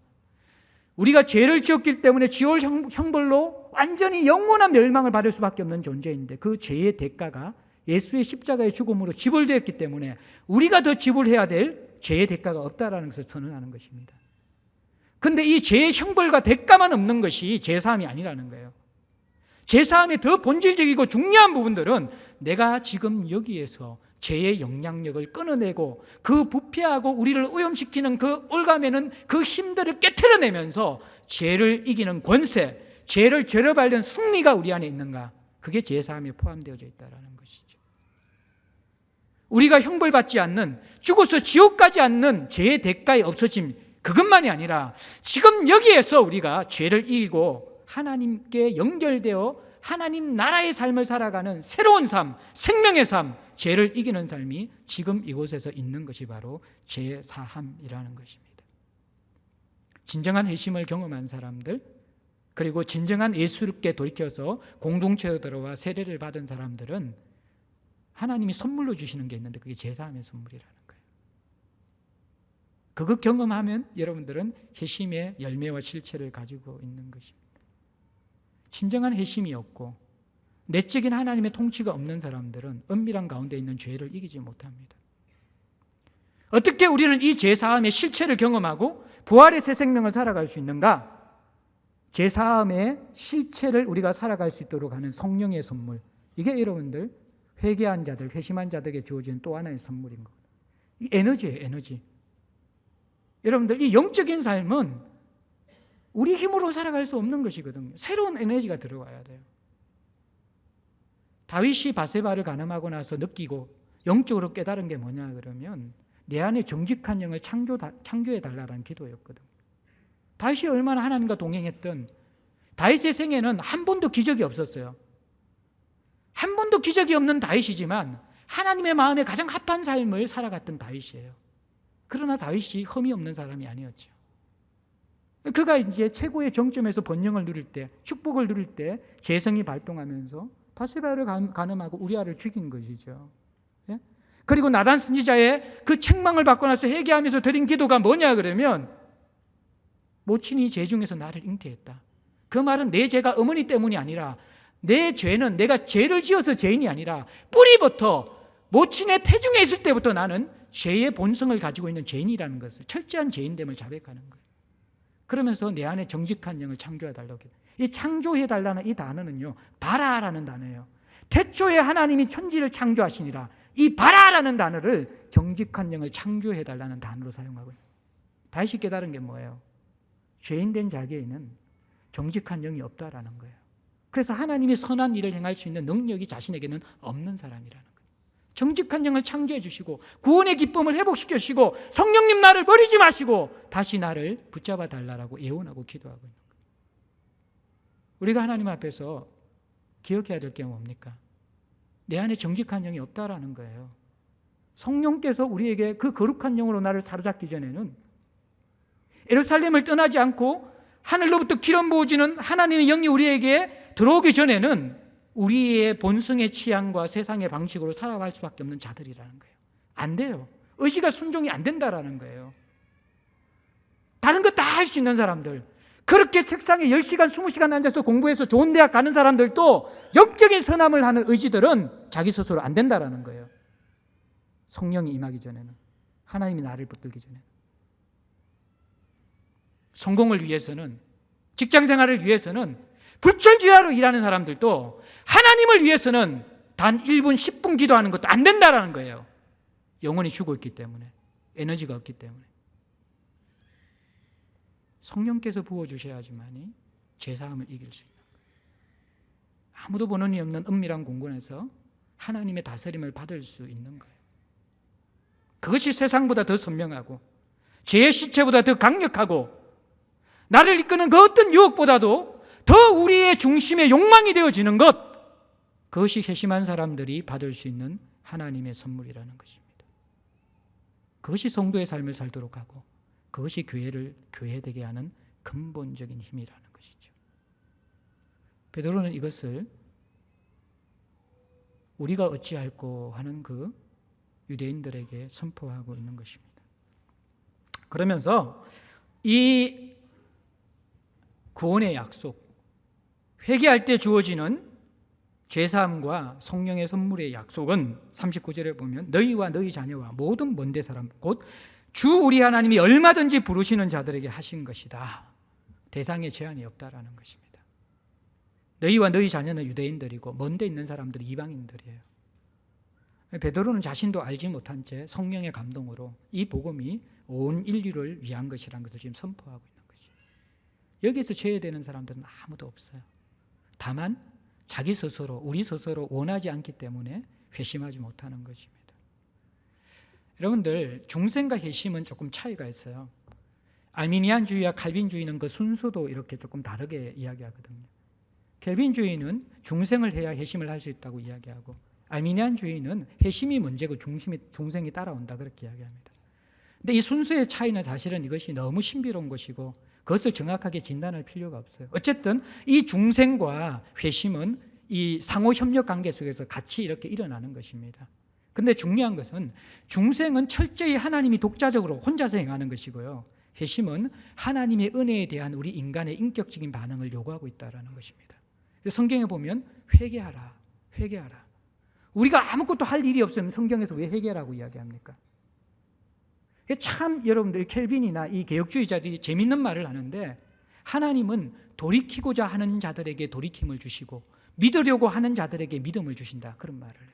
우리가 죄를 지었기 때문에 지옥 형벌로 완전히 영원한 멸망을 받을 수밖에 없는 존재인데 그 죄의 대가가 예수의 십자가의 죽음으로 지불되었기 때문에 우리가 더 지불해야 될 죄의 대가가 없다라는 것을 선언하는 것입니다. 그런데 이 죄의 형벌과 대가만 없는 것이 제사함이 아니라는 거예요. 제사함의 더 본질적이고 중요한 부분들은 내가 지금 여기에서 죄의 영향력을 끊어내고 그 부패하고 우리를 오염시키는 그 올가매는 그 힘들을 깨트려내면서 죄를 이기는 권세, 죄를 죄로 밟는 승리가 우리 안에 있는가? 그게 제사함에 포함되어져 있다는 것이죠. 우리가 형벌받지 않는, 죽어서 지옥 가지 않는 죄의 대가의 없어짐, 그것만이 아니라 지금 여기에서 우리가 죄를 이기고 하나님께 연결되어 하나님 나라의 삶을 살아가는 새로운 삶, 생명의 삶, 죄를 이기는 삶이 지금 이곳에서 있는 것이 바로 제사함이라는 것입니다. 진정한 회심을 경험한 사람들, 그리고 진정한 예수께 돌이켜서 공동체로 들어와 세례를 받은 사람들은 하나님이 선물로 주시는 게 있는데 그게 제사함의 선물이라는 거예요. 그거 경험하면 여러분들은 회심의 열매와 실체를 가지고 있는 것입니다. 진정한 회심이 없고 내적인 하나님의 통치가 없는 사람들은 은밀한 가운데 있는 죄를 이기지 못합니다. 어떻게 우리는 이 제사함의 실체를 경험하고 부활의 새 생명을 살아갈 수 있는가? 제사함의 실체를 우리가 살아갈 수 있도록 하는 성령의 선물, 이게 여러분들 회개한 자들, 회심한 자들에게 주어진 또 하나의 선물인 겁니다. 에너지예요, 에너지. 여러분들, 이 영적인 삶은 우리 힘으로 살아갈 수 없는 것이거든요. 새로운 에너지가 들어와야 돼요. 다윗이 바세바를 간음하고 나서 느끼고 영적으로 깨달은 게 뭐냐 그러면 내 안에 정직한 영을 창조해 달라는 기도였거든요. 다윗이 얼마나 하나님과 동행했던, 다윗의 생애는 한 번도 기적이 없었어요. 한 번도 기적이 없는 다윗이지만 하나님의 마음에 가장 합한 삶을 살아갔던 다윗이에요. 그러나 다윗이 흠이 없는 사람이 아니었죠. 그가 이제 최고의 정점에서 번영을 누릴 때, 축복을 누릴 때 재성이 발동하면서 바세바를 간음하고 우리아를 죽인 것이죠. 예? 그리고 나단 선지자의 그 책망을 받고 나서 회개하면서 드린 기도가 뭐냐 그러면 모친이 죄 중에서 나를 잉태했다. 그 말은 내 죄가 어머니 때문이 아니라 내 죄는 내가 죄를 지어서 죄인이 아니라 뿌리부터 모친의 태중에 있을 때부터 나는 죄의 본성을 가지고 있는 죄인이라는 것을, 철저한 죄인됨을 자백하는 거예요. 그러면서 내 안에 정직한 영을 창조해달라고 해요. 이 창조해달라는 이 단어는요, 바라라는 단어예요. 태초에 하나님이 천지를 창조하시니라, 이 바라라는 단어를 정직한 영을 창조해달라는 단어로 사용하고 있어요. 다윗이 깨달은 게 뭐예요? 죄인된 자기에는 정직한 영이 없다라는 거예요. 그래서 하나님이 선한 일을 행할 수 있는 능력이 자신에게는 없는 사람이라는 거예요. 정직한 영을 창조해 주시고 구원의 기쁨을 회복시켜 주시고 성령님 나를 버리지 마시고 다시 나를 붙잡아 달라고 예언하고 기도하고 있는 거예요. 우리가 하나님 앞에서 기억해야 될 게 뭡니까? 내 안에 정직한 영이 없다라는 거예요. 성령께서 우리에게 그 거룩한 영으로 나를 사로잡기 전에는 예루살렘을 떠나지 않고 하늘로부터 기름 부어지는 하나님의 영이 우리에게 들어오기 전에는 우리의 본성의 취향과 세상의 방식으로 살아갈 수밖에 없는 자들이라는 거예요. 안 돼요. 의지가 순종이 안 된다라는 거예요. 다른 거 다 할 수 있는 사람들, 그렇게 책상에 10시간, 20시간 앉아서 공부해서 좋은 대학 가는 사람들도 영적인 선함을 하는 의지들은 자기 스스로 안 된다라는 거예요. 성령이 임하기 전에는, 하나님이 나를 붙들기 전에는. 성공을 위해서는, 직장생활을 위해서는, 불철주야로 일하는 사람들도 하나님을 위해서는 단 1분, 10분 기도하는 것도 안 된다라는 거예요. 영혼이 죽어 있기 때문에, 에너지가 없기 때문에. 성령께서 부어주셔야지만이 죄사함을 이길 수 있는 거예요. 아무도 보는 이 없는 은밀한 공간에서 하나님의 다스림을 받을 수 있는 거예요. 그것이 세상보다 더 선명하고 죄의 시체보다 더 강력하고 나를 이끄는 그 어떤 유혹보다도 더 우리의 중심의 욕망이 되어지는 것, 그것이 회심한 사람들이 받을 수 있는 하나님의 선물이라는 것입니다. 그것이 성도의 삶을 살도록 하고 그것이 교회를 교회되게 하는 근본적인 힘이라는 것이죠. 베드로는 이것을 우리가 어찌할꼬 하는 그 유대인들에게 선포하고 있는 것입니다. 그러면서 이 구원의 약속, 회개할 때 주어지는 죄사함과 성령의 선물의 약속은 39절에 보면 너희와 너희 자녀와 모든 먼데 사람 곧 주 우리 하나님이 얼마든지 부르시는 자들에게 하신 것이다. 대상에 제한이 없다라는 것입니다. 너희와 너희 자녀는 유대인들이고 먼데 있는 사람들이 이방인들이에요. 베드로는 자신도 알지 못한 채 성령의 감동으로 이 복음이 온 인류를 위한 것이라는 것을 지금 선포하고 있는 것이에요. 여기에서 제외되는 사람들은 아무도 없어요. 다만 자기 스스로, 우리 스스로 원하지 않기 때문에 회심하지 못하는 것입니다. 여러분들, 중생과 회심은 조금 차이가 있어요. 알미니안주의와 칼빈주의는 그 순서도 이렇게 조금 다르게 이야기하거든요. 칼빈주의는 중생을 해야 회심을 할 수 있다고 이야기하고, 알미니안주의는 회심이 문제고 중생이 따라온다, 그렇게 이야기합니다. 근데 이 순서의 차이는 사실은 이것이 너무 신비로운 것이고 그것을 정확하게 진단할 필요가 없어요. 어쨌든 이 중생과 회심은 이 상호 협력 관계 속에서 같이 이렇게 일어나는 것입니다. 그런데 중요한 것은 중생은 철저히 하나님이 독자적으로 혼자서 행하는 것이고요, 회심은 하나님의 은혜에 대한 우리 인간의 인격적인 반응을 요구하고 있다는 것입니다. 성경에 보면 회개하라, 회개하라. 우리가 아무것도 할 일이 없으면 성경에서 왜 회개라고 이야기합니까? 참 여러분들, 켈빈이나 이 개혁주의자들이 재밌는 말을 하는데, 하나님은 돌이키고자 하는 자들에게 돌이킴을 주시고 믿으려고 하는 자들에게 믿음을 주신다, 그런 말을 해요.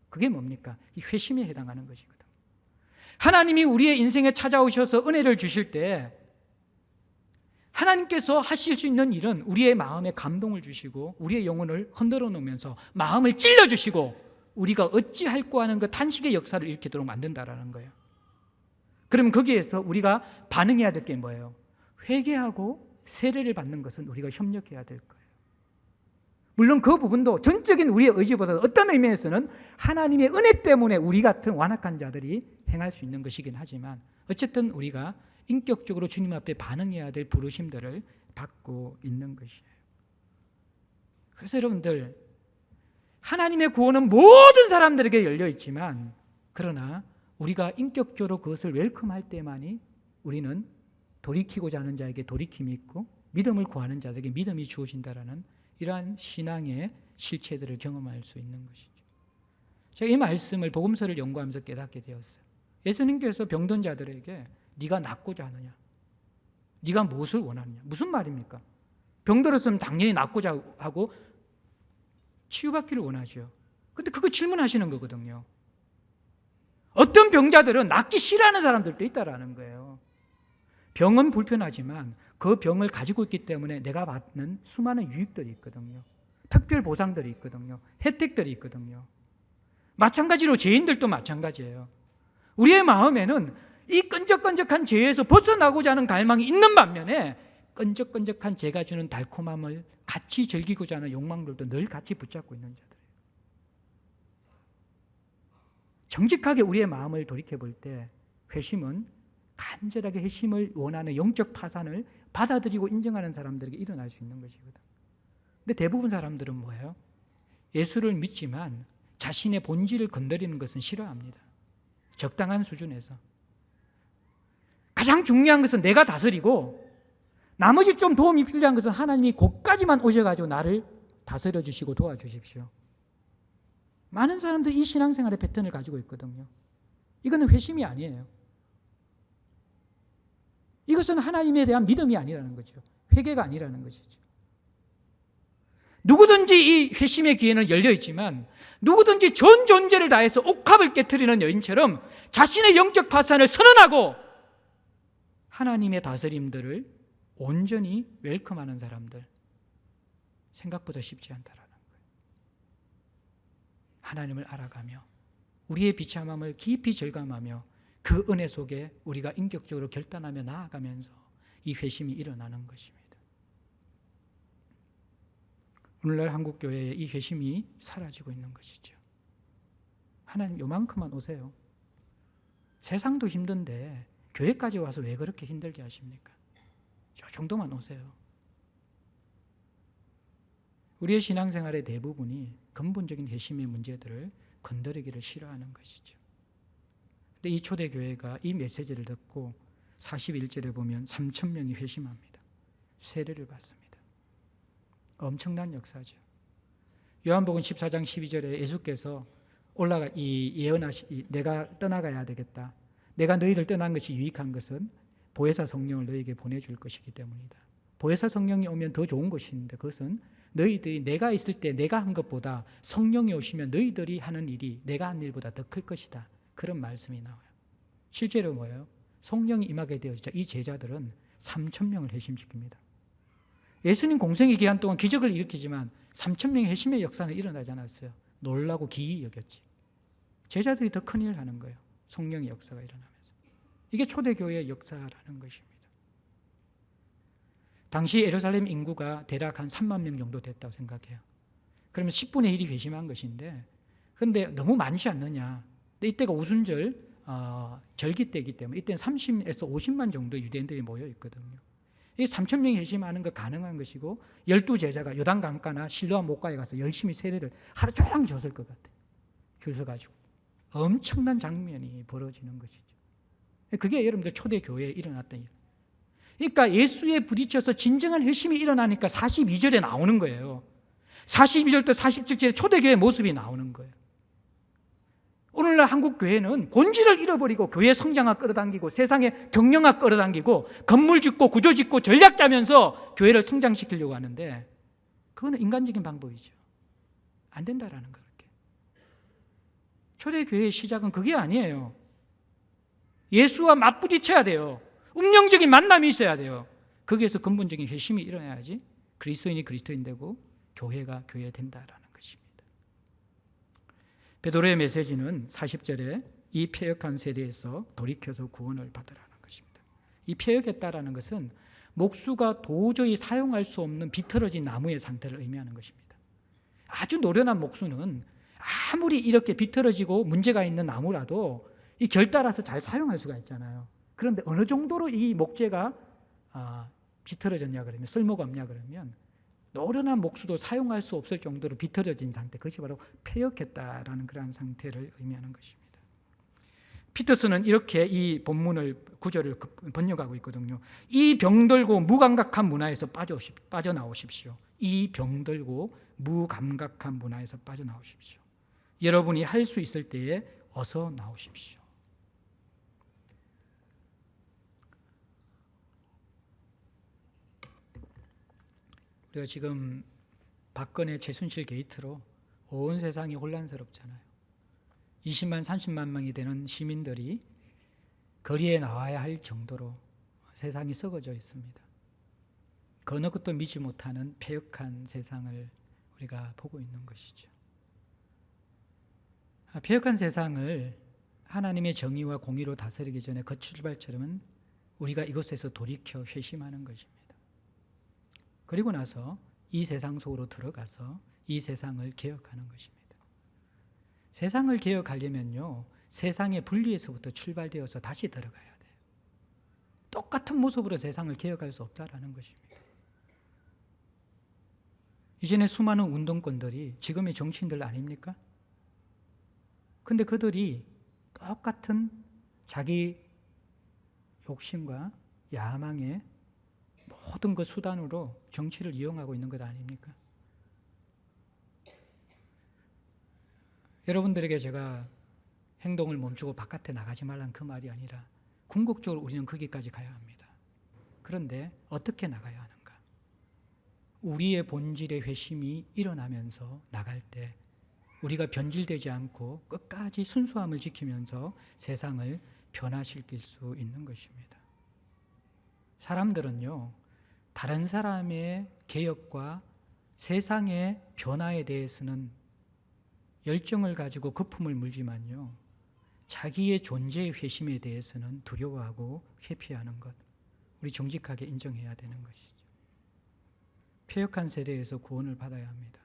그게 뭡니까? 이 회심에 해당하는 것이거든. 하나님이 우리의 인생에 찾아오셔서 은혜를 주실 때 하나님께서 하실 수 있는 일은 우리의 마음에 감동을 주시고 우리의 영혼을 흔들어 놓으면서 마음을 찔러 주시고 우리가 어찌할꼬 하는 그 탄식의 역사를 일으키도록 만든다라는 거예요. 그러면 거기에서 우리가 반응해야 될 게 뭐예요? 회개하고 세례를 받는 것은 우리가 협력해야 될 거예요. 물론 그 부분도 전적인 우리의 의지보다 어떤 의미에서는 하나님의 은혜 때문에 우리 같은 완악한 자들이 행할 수 있는 것이긴 하지만 어쨌든 우리가 인격적으로 주님 앞에 반응해야 될 부르심들을 받고 있는 것이에요. 그래서 여러분들, 하나님의 구원은 모든 사람들에게 열려 있지만 그러나 우리가 인격적으로 그것을 웰컴할 때만이 우리는 돌이키고자 하는 자에게 돌이킴이 있고 믿음을 구하는 자에게 믿음이 주어진다라는 이러한 신앙의 실체들을 경험할 수 있는 것이죠. 제가 이 말씀을 복음서를 연구하면서 깨닫게 되었어요. 예수님께서 병든 자들에게 네가 낫고자 하느냐? 네가 무엇을 원하느냐? 무슨 말입니까? 병들었으면 당연히 낫고자 하고 치유받기를 원하죠. 근데 그거 질문하시는 거거든요. 어떤 병자들은 낫기 싫어하는 사람들도 있다라는 거예요. 병은 불편하지만 그 병을 가지고 있기 때문에 내가 받는 수많은 유익들이 있거든요. 특별 보상들이 있거든요. 혜택들이 있거든요. 마찬가지로 죄인들도 마찬가지예요. 우리의 마음에는 이 끈적끈적한 죄에서 벗어나고자 하는 갈망이 있는 반면에 끈적끈적한 죄가 주는 달콤함을 같이 즐기고자 하는 욕망들도 늘 같이 붙잡고 있는 자들이에요. 정직하게 우리의 마음을 돌이켜볼 때 회심은 간절하게 회심을 원하는 영적 파산을 받아들이고 인정하는 사람들에게 일어날 수 있는 것이거든. 근데 대부분 사람들은 뭐예요? 예수를 믿지만 자신의 본질을 건드리는 것은 싫어합니다. 적당한 수준에서. 가장 중요한 것은 내가 다스리고 나머지 좀 도움이 필요한 것은 하나님이 곧까지만 오셔가지고 나를 다스려 주시고 도와주십시오. 많은 사람들이 이 신앙생활의 패턴을 가지고 있거든요. 이거는 회심이 아니에요. 이것은 하나님에 대한 믿음이 아니라는 거죠. 회개가 아니라는 것이죠. 누구든지 이 회심의 기회는 열려 있지만 누구든지 전 존재를 다해서 옥합을 깨트리는 여인처럼 자신의 영적 파산을 선언하고 하나님의 다스림들을 온전히 웰컴하는 사람들, 생각보다 쉽지 않다라는 거예요. 하나님을 알아가며 우리의 비참함을 깊이 절감하며 그 은혜 속에 우리가 인격적으로 결단하며 나아가면서 이 회심이 일어나는 것입니다. 오늘날 한국교회에 이 회심이 사라지고 있는 것이죠. 하나님 요만큼만 오세요. 세상도 힘든데 교회까지 와서 왜 그렇게 힘들게 하십니까? 저 정도만 오세요. 우리의 신앙생활의 대부분이 근본적인 회심의 문제들을 건드리기를 싫어하는 것이죠. 근데 이 초대교회가 이 메시지를 듣고 41절에 보면 3,000명이 회심합니다. 세례를 받습니다. 엄청난 역사죠. 요한복음 14장 12절에 예수께서 내가 떠나가야 되겠다. 내가 너희를 떠난 것이 유익한 것은 보혜사 성령을 너희에게 보내줄 것이기 때문이다. 보혜사 성령이 오면 더 좋은 것이 있는데 그것은 너희들이 내가 있을 때 내가 한 것보다 성령이 오시면 너희들이 하는 일이 내가 한 일보다 더 클 것이다. 그런 말씀이 나와요. 실제로 뭐예요? 성령이 임하게 되어지자 이 제자들은 3,000명을 회심시킵니다. 예수님 공생의 기간 동안 기적을 일으키지만 3,000명의 회심의 역사는 일어나지 않았어요. 놀라고 기이 여겼지. 제자들이 더 큰 일을 하는 거예요. 성령의 역사가 일어나면서. 이게 초대교회의 역사라는 것입니다. 당시 예루살렘 인구가 대략 한 3만 명 정도 됐다고 생각해요. 그러면 10분의 1이 회심한 것인데 근데 너무 많지 않느냐. 근데 이때가 오순절 절기 때이기 때문에 이때는 30에서 50만 정도의 유대인들이 모여 있거든요. 이 3,000명이 회심하는 거 가능한 것이고 12제자가 요단 강가나 실로암 목가에 가서 열심히 세례를 하루 종일 줬을 것 같아요. 줄 서가지고 엄청난 장면이 벌어지는 것이죠. 그게 여러분들 초대교회에 일어났던 일. 그러니까 예수에 부딪혀서 진정한 회심이 일어나니까 42절에 나오는 거예요. 42절부터 47절에 초대교회의 모습이 나오는 거예요. 오늘날 한국 교회는 본질을 잃어버리고 교회 성장학 끌어당기고 세상의 경영학 끌어당기고 건물 짓고 구조 짓고 전략 짜면서 교회를 성장시키려고 하는데 그거는 인간적인 방법이죠. 안 된다라는 거예요. 초대교회의 시작은 그게 아니에요. 예수와 맞부딪혀야 돼요. 운명적인 만남이 있어야 돼요. 거기에서 근본적인 회심이 일어나야지 그리스도인이 그리스도인 되고 교회가 교회 된다라는 것입니다. 베드로의 메시지는 40절에 이 패역한 세대에서 돌이켜서 구원을 받으라는 것입니다. 이 패역했다라는 것은 목수가 도저히 사용할 수 없는 비틀어진 나무의 상태를 의미하는 것입니다. 아주 노련한 목수는 아무리 이렇게 비틀어지고 문제가 있는 나무라도 이 결 따라서 잘 사용할 수가 있잖아요. 그런데 어느 정도로 이 목재가 비틀어졌냐 그러면, 쓸모가 없냐 그러면 노련한 목수도 사용할 수 없을 정도로 비틀어진 상태, 그것이 바로 패역했다라는 그러한 상태를 의미하는 것입니다. 피터스는 이렇게 이 본문을 구절을 번역하고 있거든요. 이 병들고 무감각한 문화에서 빠져나오십시오. 이 병들고 무감각한 문화에서 빠져나오십시오. 여러분이 할 수 있을 때에 어서 나오십시오. 우리가 지금 박근혜 최순실 게이트로 온 세상이 혼란스럽잖아요. 20만 30만 명이 되는 시민들이 거리에 나와야 할 정도로 세상이 썩어져 있습니다. 그 어느 것도 믿지 못하는 패역한 세상을 우리가 보고 있는 것이죠. 패역한 세상을 하나님의 정의와 공의로 다스리기 전에 그 출발점은 우리가 이곳에서 돌이켜 회심하는 것입니다. 그리고 나서 이 세상 속으로 들어가서 이 세상을 개혁하는 것입니다. 세상을 개혁하려면요, 세상의 분리에서부터 출발되어서 다시 들어가야 돼요. 똑같은 모습으로 세상을 개혁할 수 없다라는 것입니다. 이전에 수많은 운동권들이 지금의 정치인들 아닙니까? 근데 그들이 똑같은 자기 욕심과 야망의 모든 그 수단으로 정치를 이용하고 있는 것 아닙니까? 여러분들에게 제가 행동을 멈추고 바깥에 나가지 말라는 그 말이 아니라 궁극적으로 우리는 거기까지 가야 합니다. 그런데 어떻게 나가야 하는가? 우리의 본질의 회심이 일어나면서 나갈 때 우리가 변질되지 않고 끝까지 순수함을 지키면서 세상을 변화시킬 수 있는 것입니다. 사람들은요, 다른 사람의 개혁과 세상의 변화에 대해서는 열정을 가지고 거품을 물지만요, 자기의 존재의 회심에 대해서는 두려워하고 회피하는 것, 우리 정직하게 인정해야 되는 것이죠. 패역한 세대에서 구원을 받아야 합니다.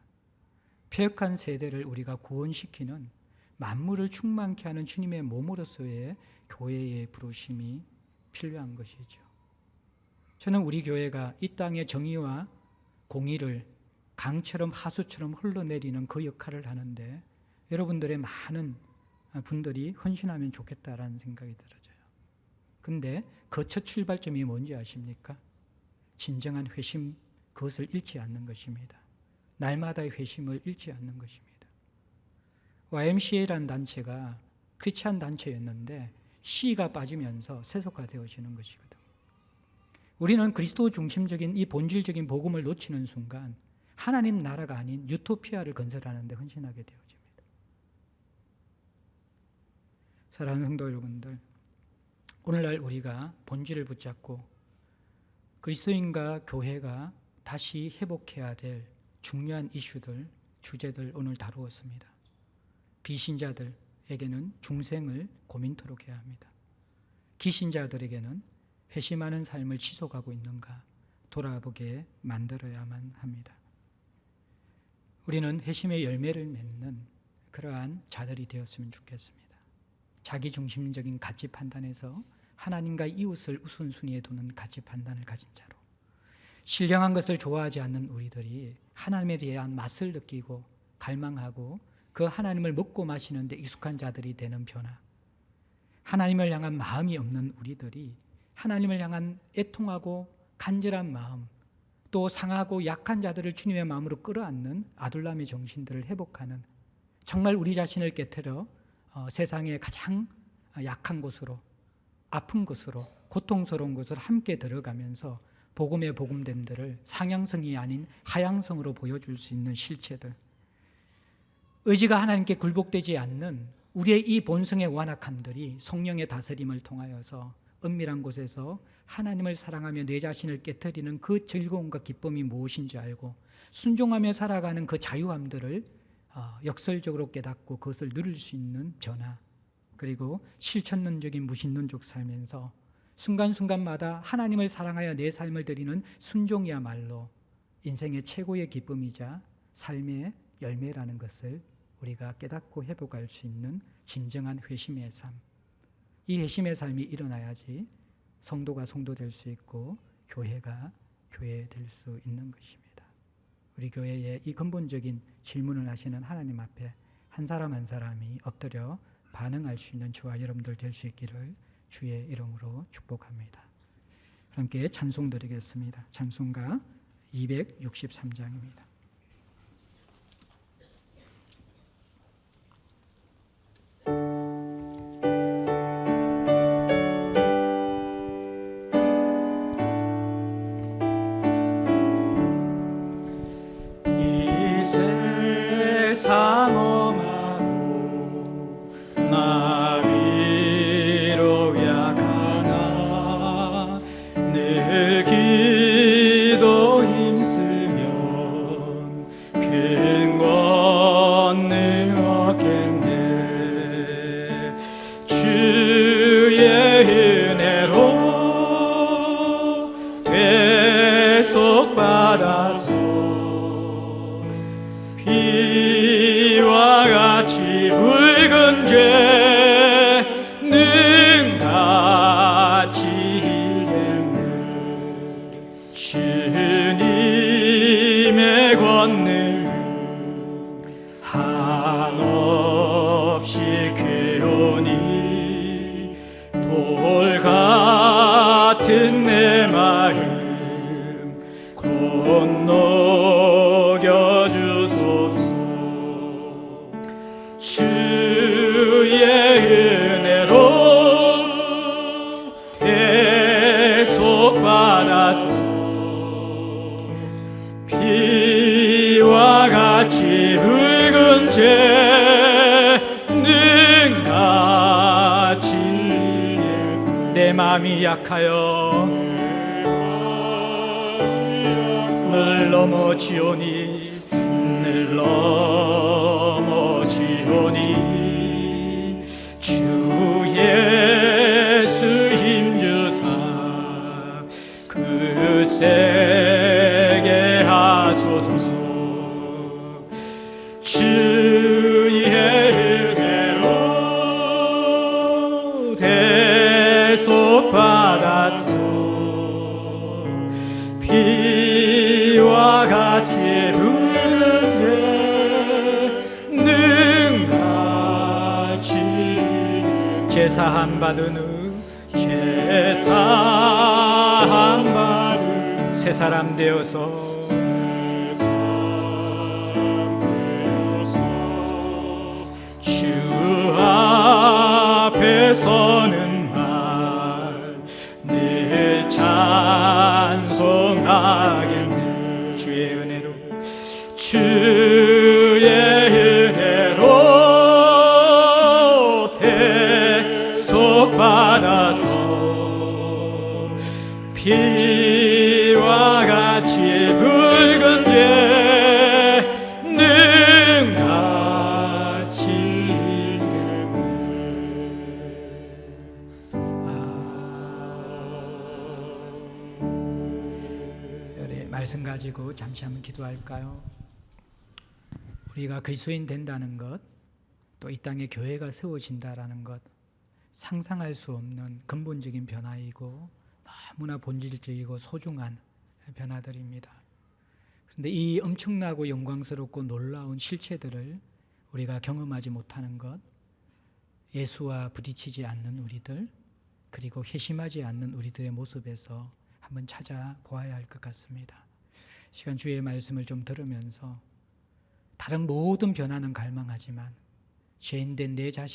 패역한 세대를 우리가 구원시키는 만물을 충만케 하는 주님의 몸으로서의 교회의 부르심이 필요한 것이죠. 저는 우리 교회가 이 땅의 정의와 공의를 강처럼 하수처럼 흘러내리는 그 역할을 하는데 여러분들의 많은 분들이 헌신하면 좋겠다라는 생각이 들어져요. 그런데 그 첫 출발점이 뭔지 아십니까? 진정한 회심, 그것을 잃지 않는 것입니다. 날마다의 회심을 잃지 않는 것입니다. YMCA라는 단체가 크리스찬 단체였는데 C가 빠지면서 세속화되어지는 것이거든요. 우리는 그리스도 중심적인 이 본질적인 복음을 놓치는 순간 하나님 나라가 아닌 유토피아를 건설하는 데 헌신하게 되어집니다. 사랑하는 성도 여러분들, 오늘날 우리가 본질을 붙잡고 그리스도인과 교회가 다시 회복해야 될 중요한 이슈들, 주제들 오늘 다루었습니다. 비신자들에게는 중생을 고민토록 해야 합니다. 기신자들에게는 회심하는 삶을 지속하고 있는가 돌아보게 만들어야만 합니다. 우리는 회심의 열매를 맺는 그러한 자들이 되었으면 좋겠습니다. 자기중심적인 가치 판단에서 하나님과 이웃을 우선순위에 두는 가치 판단을 가진 자로, 신령한 것을 좋아하지 않는 우리들이 하나님에 대한 맛을 느끼고 갈망하고 그 하나님을 먹고 마시는 데 익숙한 자들이 되는 변화, 하나님을 향한 마음이 없는 우리들이 하나님을 향한 애통하고 간절한 마음, 또 상하고 약한 자들을 주님의 마음으로 끌어안는 아둘람의 정신들을 회복하는, 정말 우리 자신을 깨트려 세상의 가장 약한 곳으로, 아픈 곳으로, 고통스러운 곳으로 함께 들어가면서 복음의 복음됨들을 상향성이 아닌 하향성으로 보여줄 수 있는 실체들, 의지가 하나님께 굴복되지 않는 우리의 이 본성의 완악함들이 성령의 다스림을 통하여서 은밀한 곳에서 하나님을 사랑하며 내 자신을 깨트리는 그 즐거움과 기쁨이 무엇인지 알고 순종하며 살아가는 그 자유함들을 역설적으로 깨닫고 그것을 누릴 수 있는 변화, 그리고 실천론적인 무신론적 살면서 순간순간마다 하나님을 사랑하여 내 삶을 드리는 순종이야말로 인생의 최고의 기쁨이자 삶의 열매라는 것을 우리가 깨닫고 회복할 수 있는 진정한 회심의 삶. 이 회심의 삶이 일어나야지 성도가 성도 될 수 있고 교회가 교회 될 수 있는 것입니다. 우리 교회에 이 근본적인 질문을 하시는 하나님 앞에 한 사람 한 사람이 엎드려 반응할 수 있는 저와 여러분들 될 수 있기를 주의 이름으로 축복합니다. 함께 찬송 드리겠습니다. 찬송가 263장입니다. 피와 같이 붉은 죄는 같이 내 마음이 약하여 늘 넘어지오니 늘 넘어지오니 주 예수 힘주사 그 세게 하소서. 주의 은혜로 대속받아서 피와 같이 붉은 죄는 같이 제사함 받은 후 제사함 받은 새 사람 되어서 주 앞에 서는 날 늘 찬송하겠네. 주의 은혜로 주의 은혜로 대속받아서 피와 같이 붉은 죄는 같이 말씀 가지고 잠시 한번 기도할까요? 우리가 그리스도인 된다는 것, 또 이 땅에 교회가 세워진다라는 것, 상상할 수 없는 근본적인 변화이고 너무나 본질적이고 소중한 변화들입니다. 그런데 이 엄청나고 영광스럽고 놀라운 실체들을 우리가 경험하지 못하는 것, 예수와 부딪히지 않는 우리들, 그리고 회심하지 않는 우리들의 모습에서 한번 찾아보아야 할 것 같습니다. 시간 주의 말씀을 좀 들으면서 다른 모든 변화는 갈망하지만 죄인된 내 자신